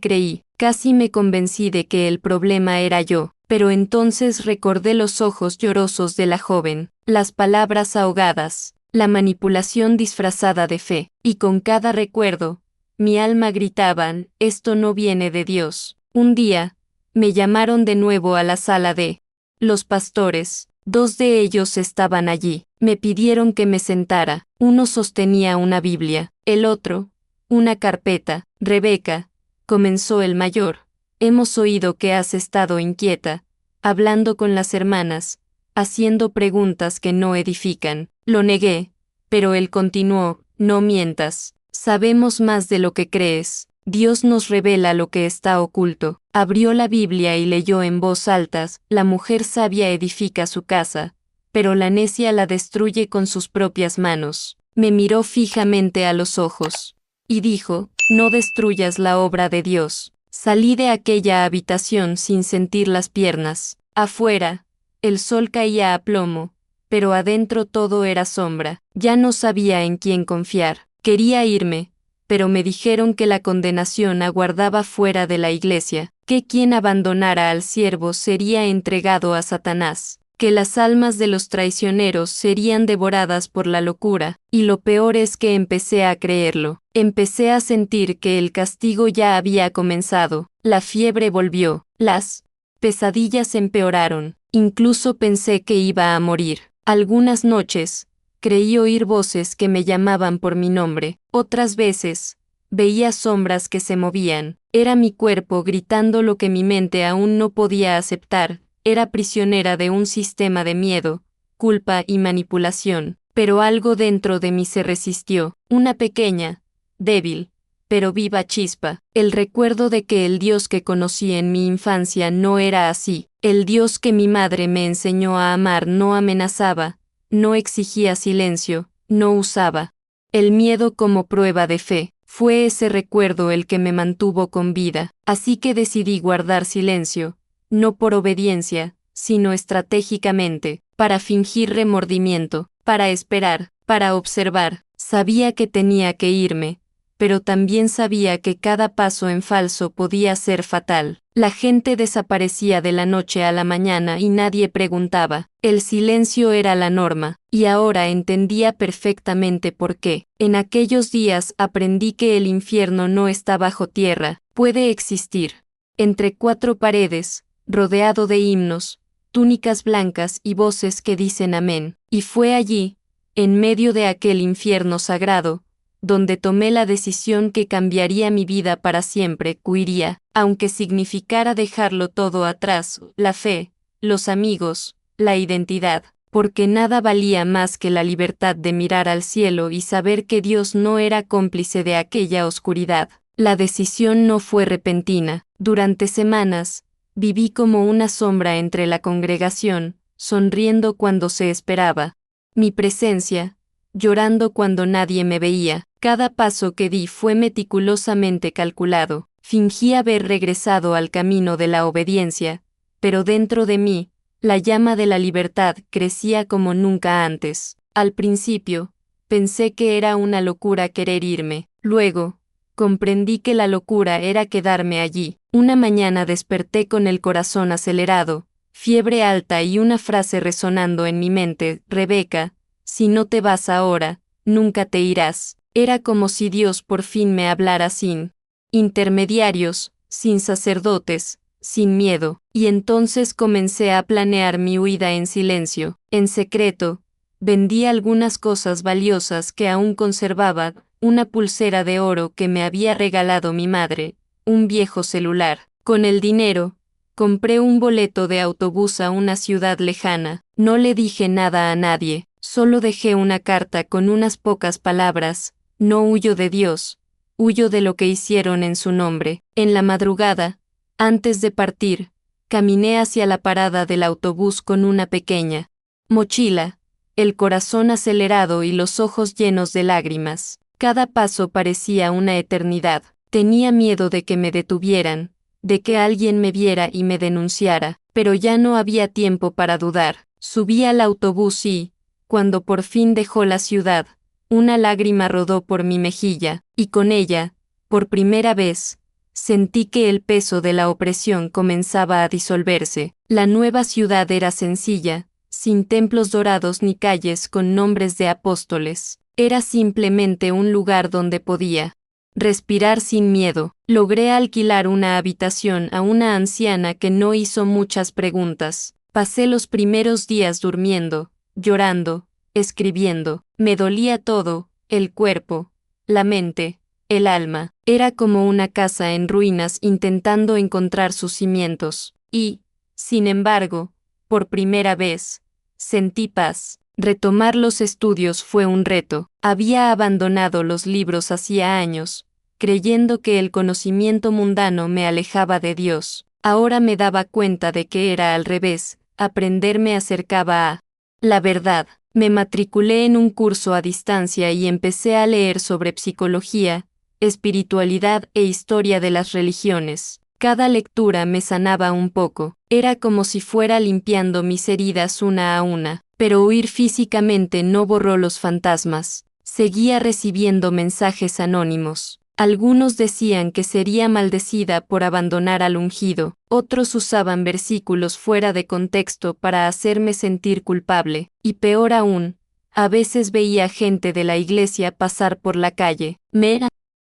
creí, casi me convencí de que el problema era yo, pero entonces recordé los ojos llorosos de la joven, las palabras ahogadas, la manipulación disfrazada de fe, y con cada recuerdo, mi alma gritaba, esto no viene de Dios. Un día, me llamaron de nuevo a la sala de Los pastores, 2 de ellos estaban allí. Me pidieron que me sentara. Uno sostenía una Biblia, el otro, una carpeta. Rebeca, comenzó el mayor, hemos oído que has estado inquieta, hablando con las hermanas, haciendo preguntas que no edifican. Lo negué, pero él continuó, no mientas, sabemos más de lo que crees. Dios nos revela lo que está oculto. Abrió la Biblia y leyó en voz alta, la mujer sabia edifica su casa, pero la necia la destruye con sus propias manos. Me miró fijamente a los ojos, y dijo, no destruyas la obra de Dios. Salí de aquella habitación sin sentir las piernas. Afuera, el sol caía a plomo, pero adentro todo era sombra. Ya no sabía en quién confiar. Quería irme, pero me dijeron que la condenación aguardaba fuera de la iglesia, que quien abandonara al siervo sería entregado a Satanás, que las almas de los traicioneros serían devoradas por la locura, y lo peor es que empecé a creerlo. Empecé a sentir que el castigo ya había comenzado, la fiebre volvió, las pesadillas empeoraron, incluso pensé que iba a morir. Algunas noches, creí oír voces que me llamaban por mi nombre, otras veces, veía sombras que se movían, era mi cuerpo gritando lo que mi mente aún no podía aceptar, era prisionera de un sistema de miedo, culpa y manipulación, pero algo dentro de mí se resistió, una pequeña, débil, pero viva chispa, el recuerdo de que el Dios que conocí en mi infancia no era así, el Dios que mi madre me enseñó a amar no amenazaba, no exigía silencio, no usaba el miedo como prueba de fe. Fue ese recuerdo el que me mantuvo con vida, así que decidí guardar silencio, no por obediencia, sino estratégicamente, para fingir remordimiento, para esperar, para observar. Sabía que tenía que irme, pero también sabía que cada paso en falso podía ser fatal. La gente desaparecía de la noche a la mañana y nadie preguntaba. El silencio era la norma, y ahora entendía perfectamente por qué. En aquellos días aprendí que el infierno no está bajo tierra, puede existir entre 4 paredes, rodeado de himnos, túnicas blancas y voces que dicen amén. Y fue allí, en medio de aquel infierno sagrado, donde tomé la decisión que cambiaría mi vida para siempre, huiría, aunque significara dejarlo todo atrás, la fe, los amigos, la identidad, porque nada valía más que la libertad de mirar al cielo y saber que Dios no era cómplice de aquella oscuridad. La decisión no fue repentina. Durante semanas, viví como una sombra entre la congregación, sonriendo cuando se esperaba mi presencia, llorando cuando nadie me veía. Cada paso que di fue meticulosamente calculado. Fingí haber regresado al camino de la obediencia, pero dentro de mí, la llama de la libertad crecía como nunca antes. Al principio, pensé que era una locura querer irme. Luego, comprendí que la locura era quedarme allí. Una mañana desperté con el corazón acelerado, fiebre alta y una frase resonando en mi mente: Rebeca, si no te vas ahora, nunca te irás. Era como si Dios por fin me hablara sin intermediarios, sin sacerdotes, sin miedo, y entonces comencé a planear mi huida en silencio, en secreto. Vendí algunas cosas valiosas que aún conservaba, una pulsera de oro que me había regalado mi madre, un viejo celular. Con el dinero, compré un boleto de autobús a una ciudad lejana. No le dije nada a nadie, solo dejé una carta con unas pocas palabras: no huyo de Dios, huyo de lo que hicieron en su nombre. En la madrugada, antes de partir, caminé hacia la parada del autobús con una pequeña mochila, el corazón acelerado y los ojos llenos de lágrimas. Cada paso parecía una eternidad. Tenía miedo de que me detuvieran, de que alguien me viera y me denunciara, pero ya no había tiempo para dudar. Subí al autobús y, cuando por fin dejó la ciudad, una lágrima rodó por mi mejilla, y con ella, por primera vez, sentí que el peso de la opresión comenzaba a disolverse. La nueva ciudad era sencilla, sin templos dorados ni calles con nombres de apóstoles. Era simplemente un lugar donde podía respirar sin miedo. Logré alquilar una habitación a una anciana que no hizo muchas preguntas. Pasé los primeros días durmiendo, llorando, escribiendo. Me dolía todo, el cuerpo, la mente, el alma. Era como una casa en ruinas intentando encontrar sus cimientos. Y, sin embargo, por primera vez, sentí paz. Retomar los estudios fue un reto. Había abandonado los libros hacía años, creyendo que el conocimiento mundano me alejaba de Dios. Ahora me daba cuenta de que era al revés, aprender me acercaba a la verdad. Me matriculé en un curso a distancia y empecé a leer sobre psicología, espiritualidad e historia de las religiones. Cada lectura me sanaba un poco. Era como si fuera limpiando mis heridas una a una, pero huir físicamente no borró los fantasmas. Seguía recibiendo mensajes anónimos. Algunos decían que sería maldecida por abandonar al ungido, otros usaban versículos fuera de contexto para hacerme sentir culpable, y peor aún, a veces veía gente de la iglesia pasar por la calle. Me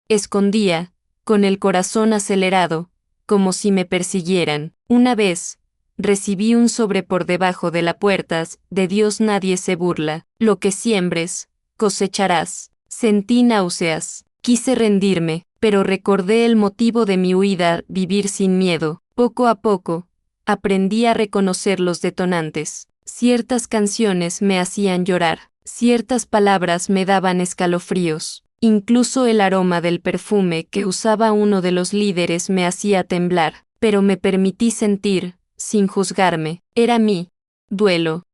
escondía, con el corazón acelerado, como si me persiguieran. Una vez, recibí un sobre por debajo de la puerta: de Dios nadie se burla, lo que siembres, cosecharás. Sentí náuseas. Quise rendirme, pero recordé el motivo de mi huida: vivir sin miedo. Poco a poco, aprendí a reconocer los detonantes. Ciertas canciones me hacían llorar, ciertas palabras me daban escalofríos. Incluso el aroma del perfume que usaba uno de los líderes me hacía temblar, pero me permití sentir, sin juzgarme. Era mi duelo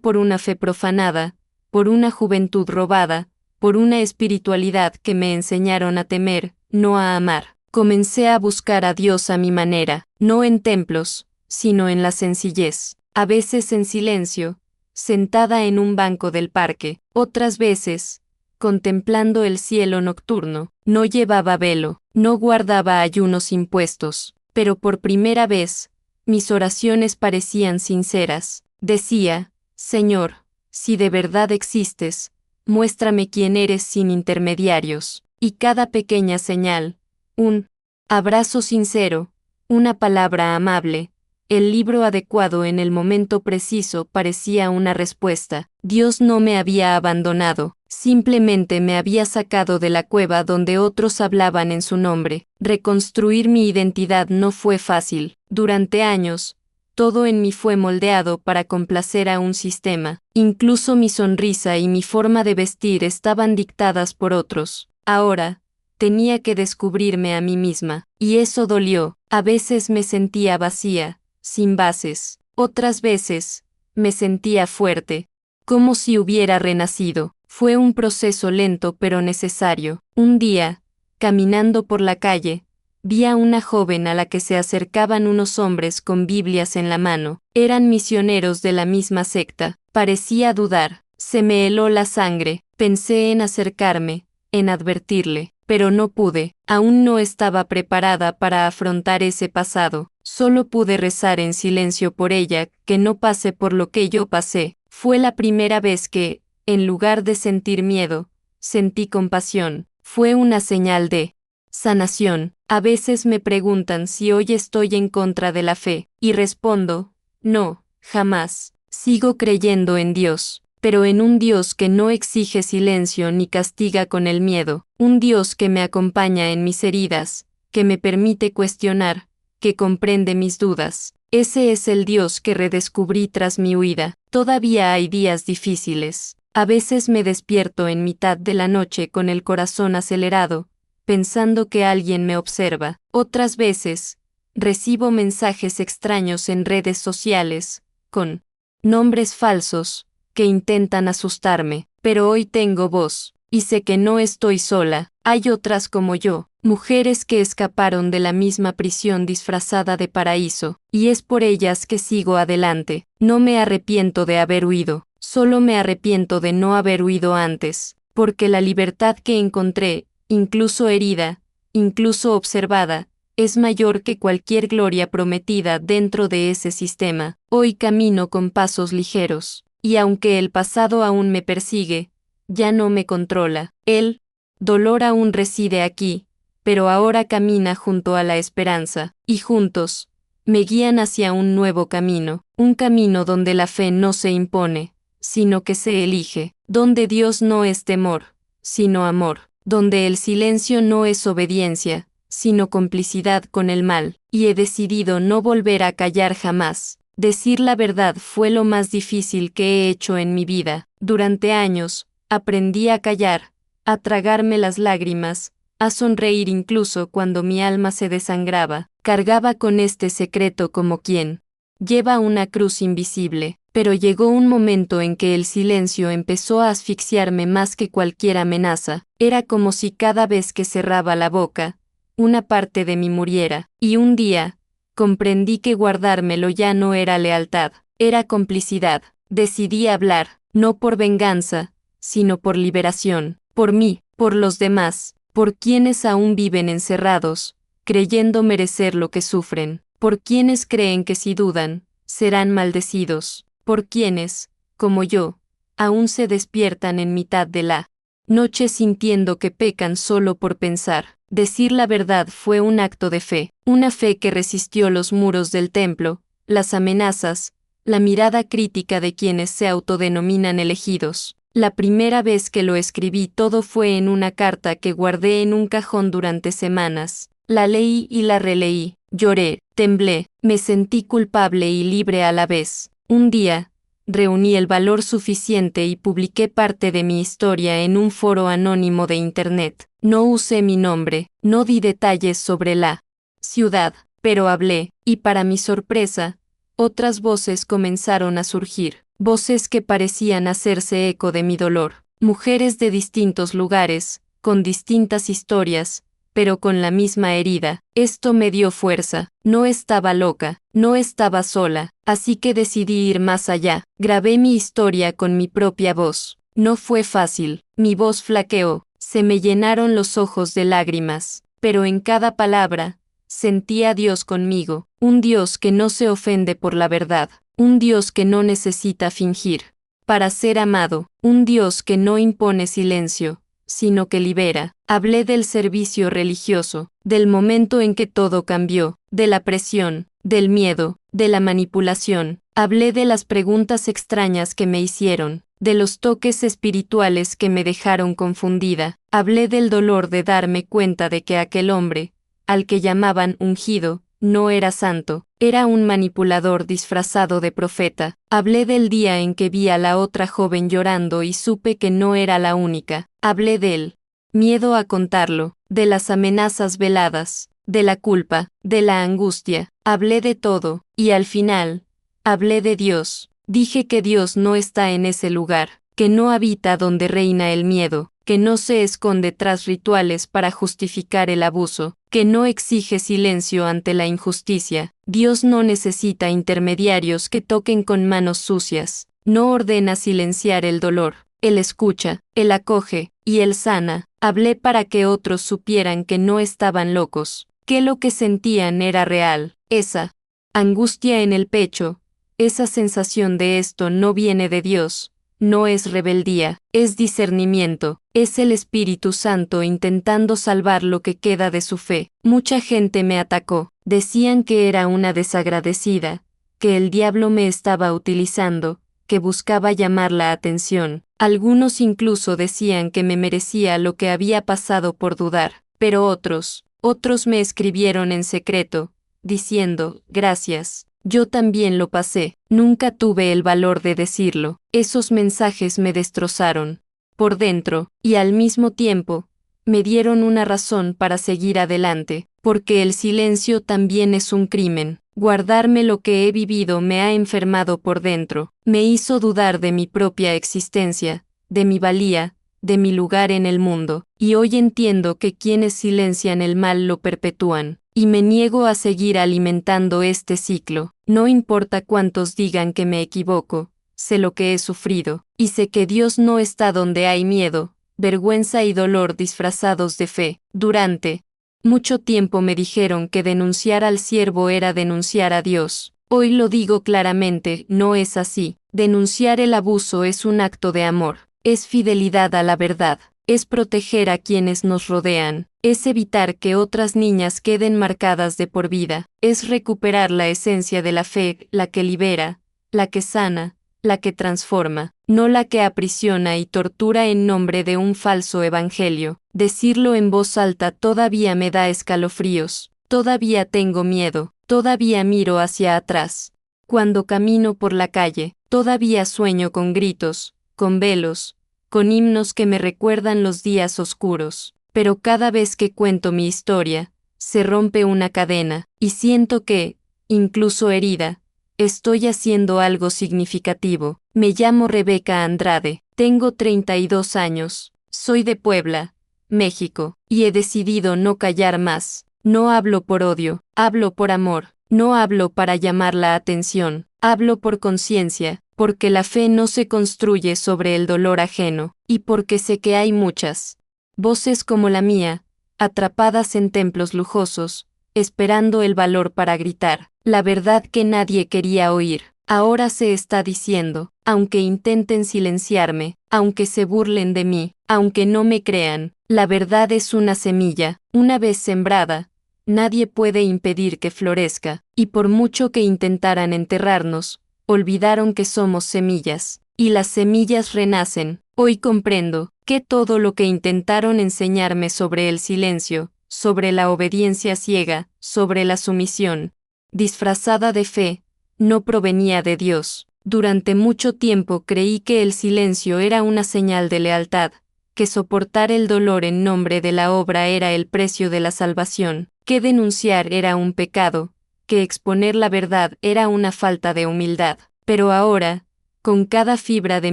por una fe profanada, por una juventud robada, por una espiritualidad que me enseñaron a temer, no a amar. Comencé a buscar a Dios a mi manera, no en templos, sino en la sencillez. A veces en silencio, sentada en un banco del parque, otras veces, contemplando el cielo nocturno. No llevaba velo, no guardaba ayunos impuestos, pero por primera vez, mis oraciones parecían sinceras. Decía: Señor, si de verdad existes, muéstrame quién eres sin intermediarios. Y cada pequeña señal, un abrazo sincero, una palabra amable, el libro adecuado en el momento preciso parecía una respuesta. Dios no me había abandonado, simplemente me había sacado de la cueva donde otros hablaban en su nombre. Reconstruir mi identidad no fue fácil. Durante años, todo en mí fue moldeado para complacer a un sistema. Incluso mi sonrisa y mi forma de vestir estaban dictadas por otros. Ahora, tenía que descubrirme a mí misma, y eso dolió. A veces me sentía vacía, sin bases. Otras veces, me sentía fuerte, como si hubiera renacido. Fue un proceso lento pero necesario. Un día, caminando por la calle, vi a una joven a la que se acercaban unos hombres con Biblias en la mano. Eran misioneros de la misma secta. Parecía dudar. Se me heló la sangre. Pensé en acercarme, en advertirle, pero no pude. Aún no estaba preparada para afrontar ese pasado. Solo pude rezar en silencio por ella, que no pase por lo que yo pasé. Fue la primera vez que, en lugar de sentir miedo, sentí compasión. Fue una señal de sanación. A veces me preguntan si hoy estoy en contra de la fe, y respondo: no, jamás. Sigo creyendo en Dios, pero en un Dios que no exige silencio ni castiga con el miedo, un Dios que me acompaña en mis heridas, que me permite cuestionar, que comprende mis dudas. Ese es el Dios que redescubrí tras mi huida. Todavía hay días difíciles. A veces me despierto en mitad de la noche con el corazón acelerado, pensando que alguien me observa. Otras veces, recibo mensajes extraños en redes sociales, con nombres falsos, que intentan asustarme. Pero hoy tengo voz, y sé que no estoy sola. Hay otras como yo, mujeres que escaparon de la misma prisión disfrazada de paraíso, y es por ellas que sigo adelante. No me arrepiento de haber huido, solo me arrepiento de no haber huido antes, porque la libertad que encontré, incluso herida, incluso observada, es mayor que cualquier gloria prometida dentro de ese sistema. Hoy camino con pasos ligeros, y aunque el pasado aún me persigue, ya no me controla. El dolor aún reside aquí, pero ahora camina junto a la esperanza, y juntos, me guían hacia un nuevo camino. un camino donde la fe no se impone, sino que se elige, donde Dios no es temor, sino amor, donde el silencio no es obediencia, sino complicidad con el mal, y he decidido no volver a callar jamás. Decir la verdad fue lo más difícil que he hecho en mi vida. Durante años, aprendí a callar, a tragarme las lágrimas, a sonreír incluso cuando mi alma se desangraba. Cargaba con este secreto como quien lleva una cruz invisible, pero llegó un momento en que el silencio empezó a asfixiarme más que cualquier amenaza. Era como si cada vez que cerraba la boca, una parte de mí muriera, y un día, comprendí que guardármelo ya no era lealtad, era complicidad. Decidí hablar, no por venganza, sino por liberación, por mí, por los demás, por quienes aún viven encerrados, creyendo merecer lo que sufren, por quienes creen que si dudan, serán maldecidos, por quienes, como yo, aún se despiertan en mitad de la noche sintiendo que pecan solo por pensar. Decir la verdad fue un acto de fe, una fe que resistió los muros del templo, las amenazas, la mirada crítica de quienes se autodenominan elegidos. La primera vez que lo escribí todo fue en una carta que guardé en un cajón durante semanas. La leí y la releí, lloré, temblé, me sentí culpable y libre a la vez. Un día, reuní el valor suficiente y publiqué parte de mi historia en un foro anónimo de Internet. No usé mi nombre, no di detalles sobre la ciudad, pero hablé, y para mi sorpresa, otras voces comenzaron a surgir, voces que parecían hacerse eco de mi dolor, mujeres de distintos lugares, con distintas historias, pero con la misma herida. Esto me dio fuerza, no estaba loca, no estaba sola, así que decidí ir más allá. Grabé mi historia con mi propia voz. No fue fácil, mi voz flaqueó, se me llenaron los ojos de lágrimas, pero en cada palabra, sentí a Dios conmigo, un Dios que no se ofende por la verdad, un Dios que no necesita fingir para ser amado, un Dios que no impone silencio, sino que libera. Hablé del servicio religioso, del momento en que todo cambió, de la presión, del miedo, de la manipulación. Hablé de las preguntas extrañas que me hicieron, de los toques espirituales que me dejaron confundida. Hablé del dolor de darme cuenta de que aquel hombre, al que llamaban ungido, no era santo, era un manipulador disfrazado de profeta. Hablé del día en que vi a la otra joven llorando y supe que no era la única. Hablé del miedo a contarlo, de las amenazas veladas, de la culpa, de la angustia. Hablé de todo, y al final, hablé de Dios. Dije que Dios no está en ese lugar, que no habita donde reina el miedo, que no se esconde tras rituales para justificar el abuso, que no exige silencio ante la injusticia. Dios no necesita intermediarios que toquen con manos sucias, no ordena silenciar el dolor, Él escucha, Él acoge, y Él sana. Hablé para que otros supieran que no estaban locos, que lo que sentían era real. Esa angustia en el pecho, esa sensación de esto no viene de Dios, no es rebeldía, es discernimiento, es el Espíritu Santo intentando salvar lo que queda de su fe. Mucha gente me atacó, decían que era una desagradecida, que el diablo me estaba utilizando, que buscaba llamar la atención. Algunos incluso decían que me merecía lo que había pasado por dudar, pero otros me escribieron en secreto, diciendo, gracias. Yo también lo pasé, nunca tuve el valor de decirlo. Esos mensajes me destrozaron por dentro, y al mismo tiempo, me dieron una razón para seguir adelante, porque el silencio también es un crimen. Guardarme lo que he vivido me ha enfermado por dentro, me hizo dudar de mi propia existencia, de mi valía, de mi lugar en el mundo, y hoy entiendo que quienes silencian el mal lo perpetúan. Y me niego a seguir alimentando este ciclo. No importa cuántos digan que me equivoco, sé lo que he sufrido, y sé que Dios no está donde hay miedo, vergüenza y dolor disfrazados de fe. Durante mucho tiempo me dijeron que denunciar al siervo era denunciar a Dios. Hoy lo digo claramente, no es así. Denunciar el abuso es un acto de amor, es fidelidad a la verdad. Es proteger a quienes nos rodean, es evitar que otras niñas queden marcadas de por vida, es recuperar la esencia de la fe, la que libera, la que sana, la que transforma, no la que aprisiona y tortura en nombre de un falso evangelio. Decirlo en voz alta todavía me da escalofríos, todavía tengo miedo, todavía miro hacia atrás. Cuando camino por la calle, todavía sueño con gritos, con velos, con himnos que me recuerdan los días oscuros. Pero cada vez que cuento mi historia, se rompe una cadena, y siento que, incluso herida, estoy haciendo algo significativo. Me llamo Rebeca Andrade, tengo 32 años, soy de Puebla, México, y he decidido no callar más. No hablo por odio, hablo por amor, no hablo para llamar la atención, hablo por conciencia, porque la fe no se construye sobre el dolor ajeno, y porque sé que hay muchas voces como la mía, atrapadas en templos lujosos, esperando el valor para gritar la verdad que nadie quería oír. Ahora se está diciendo, aunque intenten silenciarme, aunque se burlen de mí, aunque no me crean, la verdad es una semilla, una vez sembrada, nadie puede impedir que florezca, y por mucho que intentaran enterrarnos, olvidaron que somos semillas, y las semillas renacen. Hoy comprendo que todo lo que intentaron enseñarme sobre el silencio, sobre la obediencia ciega, sobre la sumisión, disfrazada de fe, no provenía de Dios. Durante mucho tiempo creí que el silencio era una señal de lealtad, que soportar el dolor en nombre de la obra era el precio de la salvación, que denunciar era un pecado, que exponer la verdad era una falta de humildad. Pero ahora, con cada fibra de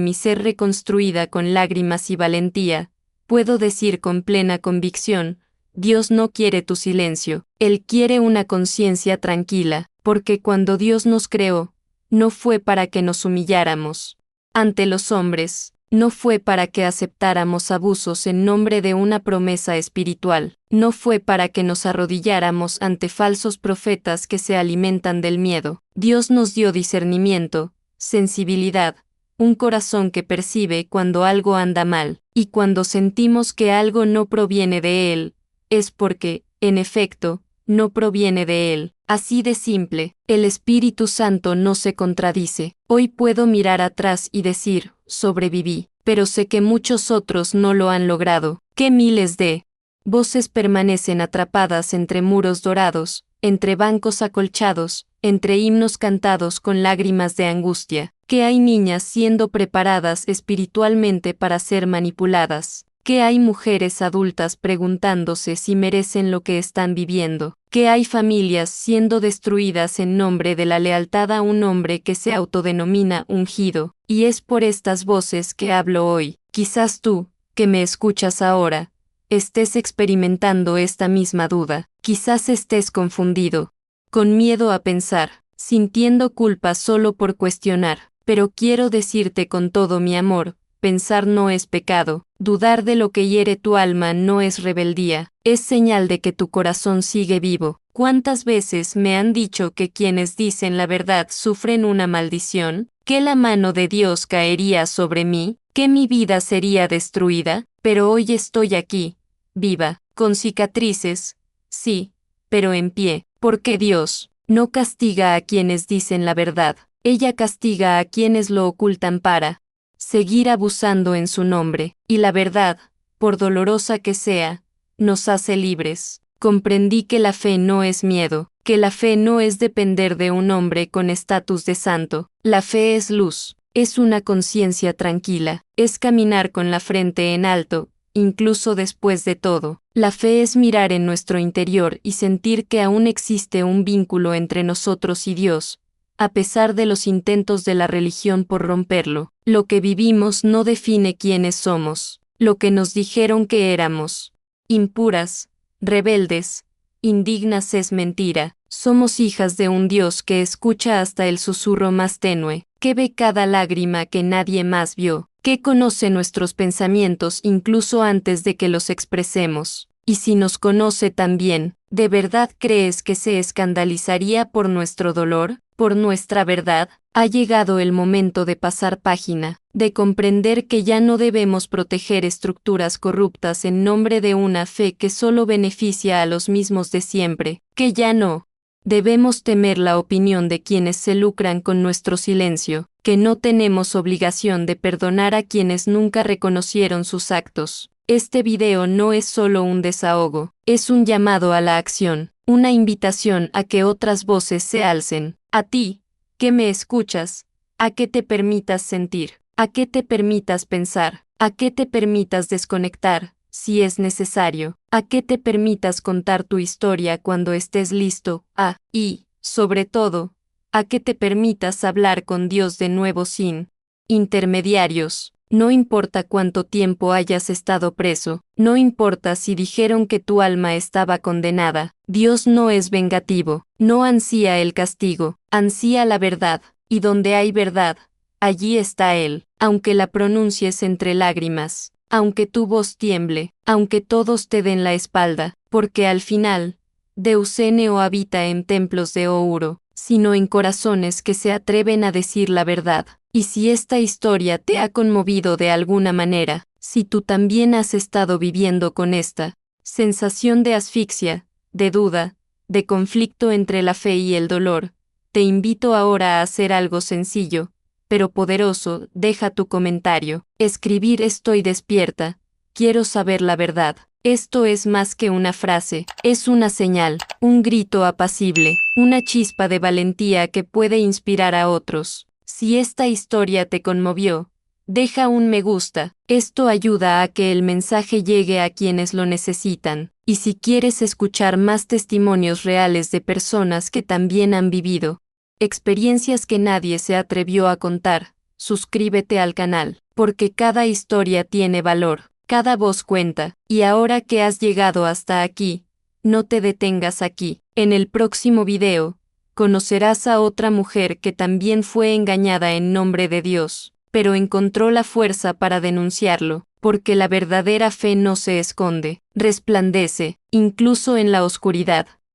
mi ser reconstruida con lágrimas y valentía, puedo decir con plena convicción, Dios no quiere tu silencio, Él quiere una conciencia tranquila, porque cuando Dios nos creó, no fue para que nos humilláramos ante los hombres, no fue para que aceptáramos abusos en nombre de una promesa espiritual, no fue para que nos arrodilláramos ante falsos profetas que se alimentan del miedo. Dios nos dio discernimiento, sensibilidad, un corazón que percibe cuando algo anda mal, y cuando sentimos que algo no proviene de Él, es porque, en efecto, no proviene de Él. Así de simple, el Espíritu Santo no se contradice. Hoy puedo mirar atrás y decir, sobreviví, pero sé que muchos otros no lo han logrado, que miles de voces permanecen atrapadas entre muros dorados, entre bancos acolchados, entre himnos cantados con lágrimas de angustia, que hay niñas siendo preparadas espiritualmente para ser manipuladas, que hay mujeres adultas preguntándose si merecen lo que están viviendo, que hay familias siendo destruidas en nombre de la lealtad a un hombre que se autodenomina ungido, y es por estas voces que hablo hoy. Quizás tú, que me escuchas ahora, estés experimentando esta misma duda, quizás estés confundido, con miedo a pensar, sintiendo culpa solo por cuestionar, pero quiero decirte con todo mi amor, pensar no es pecado, dudar de lo que hiere tu alma no es rebeldía, es señal de que tu corazón sigue vivo. ¿Cuántas veces me han dicho que quienes dicen la verdad sufren una maldición? ¿Que la mano de Dios caería sobre mí? ¿Que mi vida sería destruida? Pero hoy estoy aquí, viva, con cicatrices, sí, pero en pie, porque Dios no castiga a quienes dicen la verdad, ella castiga a quienes lo ocultan para seguir abusando en su nombre, y la verdad, por dolorosa que sea, nos hace libres. Comprendí que la fe no es miedo, que la fe no es depender de un hombre con estatus de santo, la fe es luz, es una conciencia tranquila, es caminar con la frente en alto, incluso después de todo. La fe es mirar en nuestro interior y sentir que aún existe un vínculo entre nosotros y Dios, a pesar de los intentos de la religión por romperlo. Lo que vivimos no define quiénes somos, lo que nos dijeron que éramos. Impuras, rebeldes, indignas es mentira. Somos hijas de un Dios que escucha hasta el susurro más tenue, que ve cada lágrima que nadie más vio, que conoce nuestros pensamientos incluso antes de que los expresemos. Y si nos conoce también, ¿de verdad crees que se escandalizaría por nuestro dolor, por nuestra verdad? Ha llegado el momento de pasar página, de comprender que ya no debemos proteger estructuras corruptas en nombre de una fe que solo beneficia a los mismos de siempre, que ya no Debemos temer la opinión de quienes se lucran con nuestro silencio, que no tenemos obligación de perdonar a quienes nunca reconocieron sus actos. Este video no es solo un desahogo, es un llamado a la acción, una invitación a que otras voces se alcen. A ti, que me escuchas, a que te permitas sentir, a que te permitas pensar, a que te permitas desconectar, si es necesario, a que te permitas contar tu historia cuando estés listo, y, sobre todo, a que te permitas hablar con Dios de nuevo sin intermediarios. No importa cuánto tiempo hayas estado preso, no importa si dijeron que tu alma estaba condenada, Dios no es vengativo, no ansía el castigo, ansía la verdad, y donde hay verdad, allí está Él, aunque la pronuncies entre lágrimas, aunque tu voz tiemble, aunque todos te den la espalda, porque al final, Deus no habita en templos de oro, sino en corazones que se atreven a decir la verdad. Y si esta historia te ha conmovido de alguna manera, si tú también has estado viviendo con esta sensación de asfixia, de duda, de conflicto entre la fe y el dolor, te invito ahora a hacer algo sencillo, pero poderoso. Deja tu comentario. Escribir estoy despierta, quiero saber la verdad. Esto es más que una frase, es una señal, un grito apacible, una chispa de valentía que puede inspirar a otros. Si esta historia te conmovió, deja un me gusta, esto ayuda a que el mensaje llegue a quienes lo necesitan. Y si quieres escuchar más testimonios reales de personas que también han vivido experiencias que nadie se atrevió a contar, suscríbete al canal, porque cada historia tiene valor, cada voz cuenta, y ahora que has llegado hasta aquí, no te detengas aquí. En el próximo video, conocerás a otra mujer que también fue engañada en nombre de Dios, pero encontró la fuerza para denunciarlo, porque la verdadera fe no se esconde, resplandece, incluso en la oscuridad.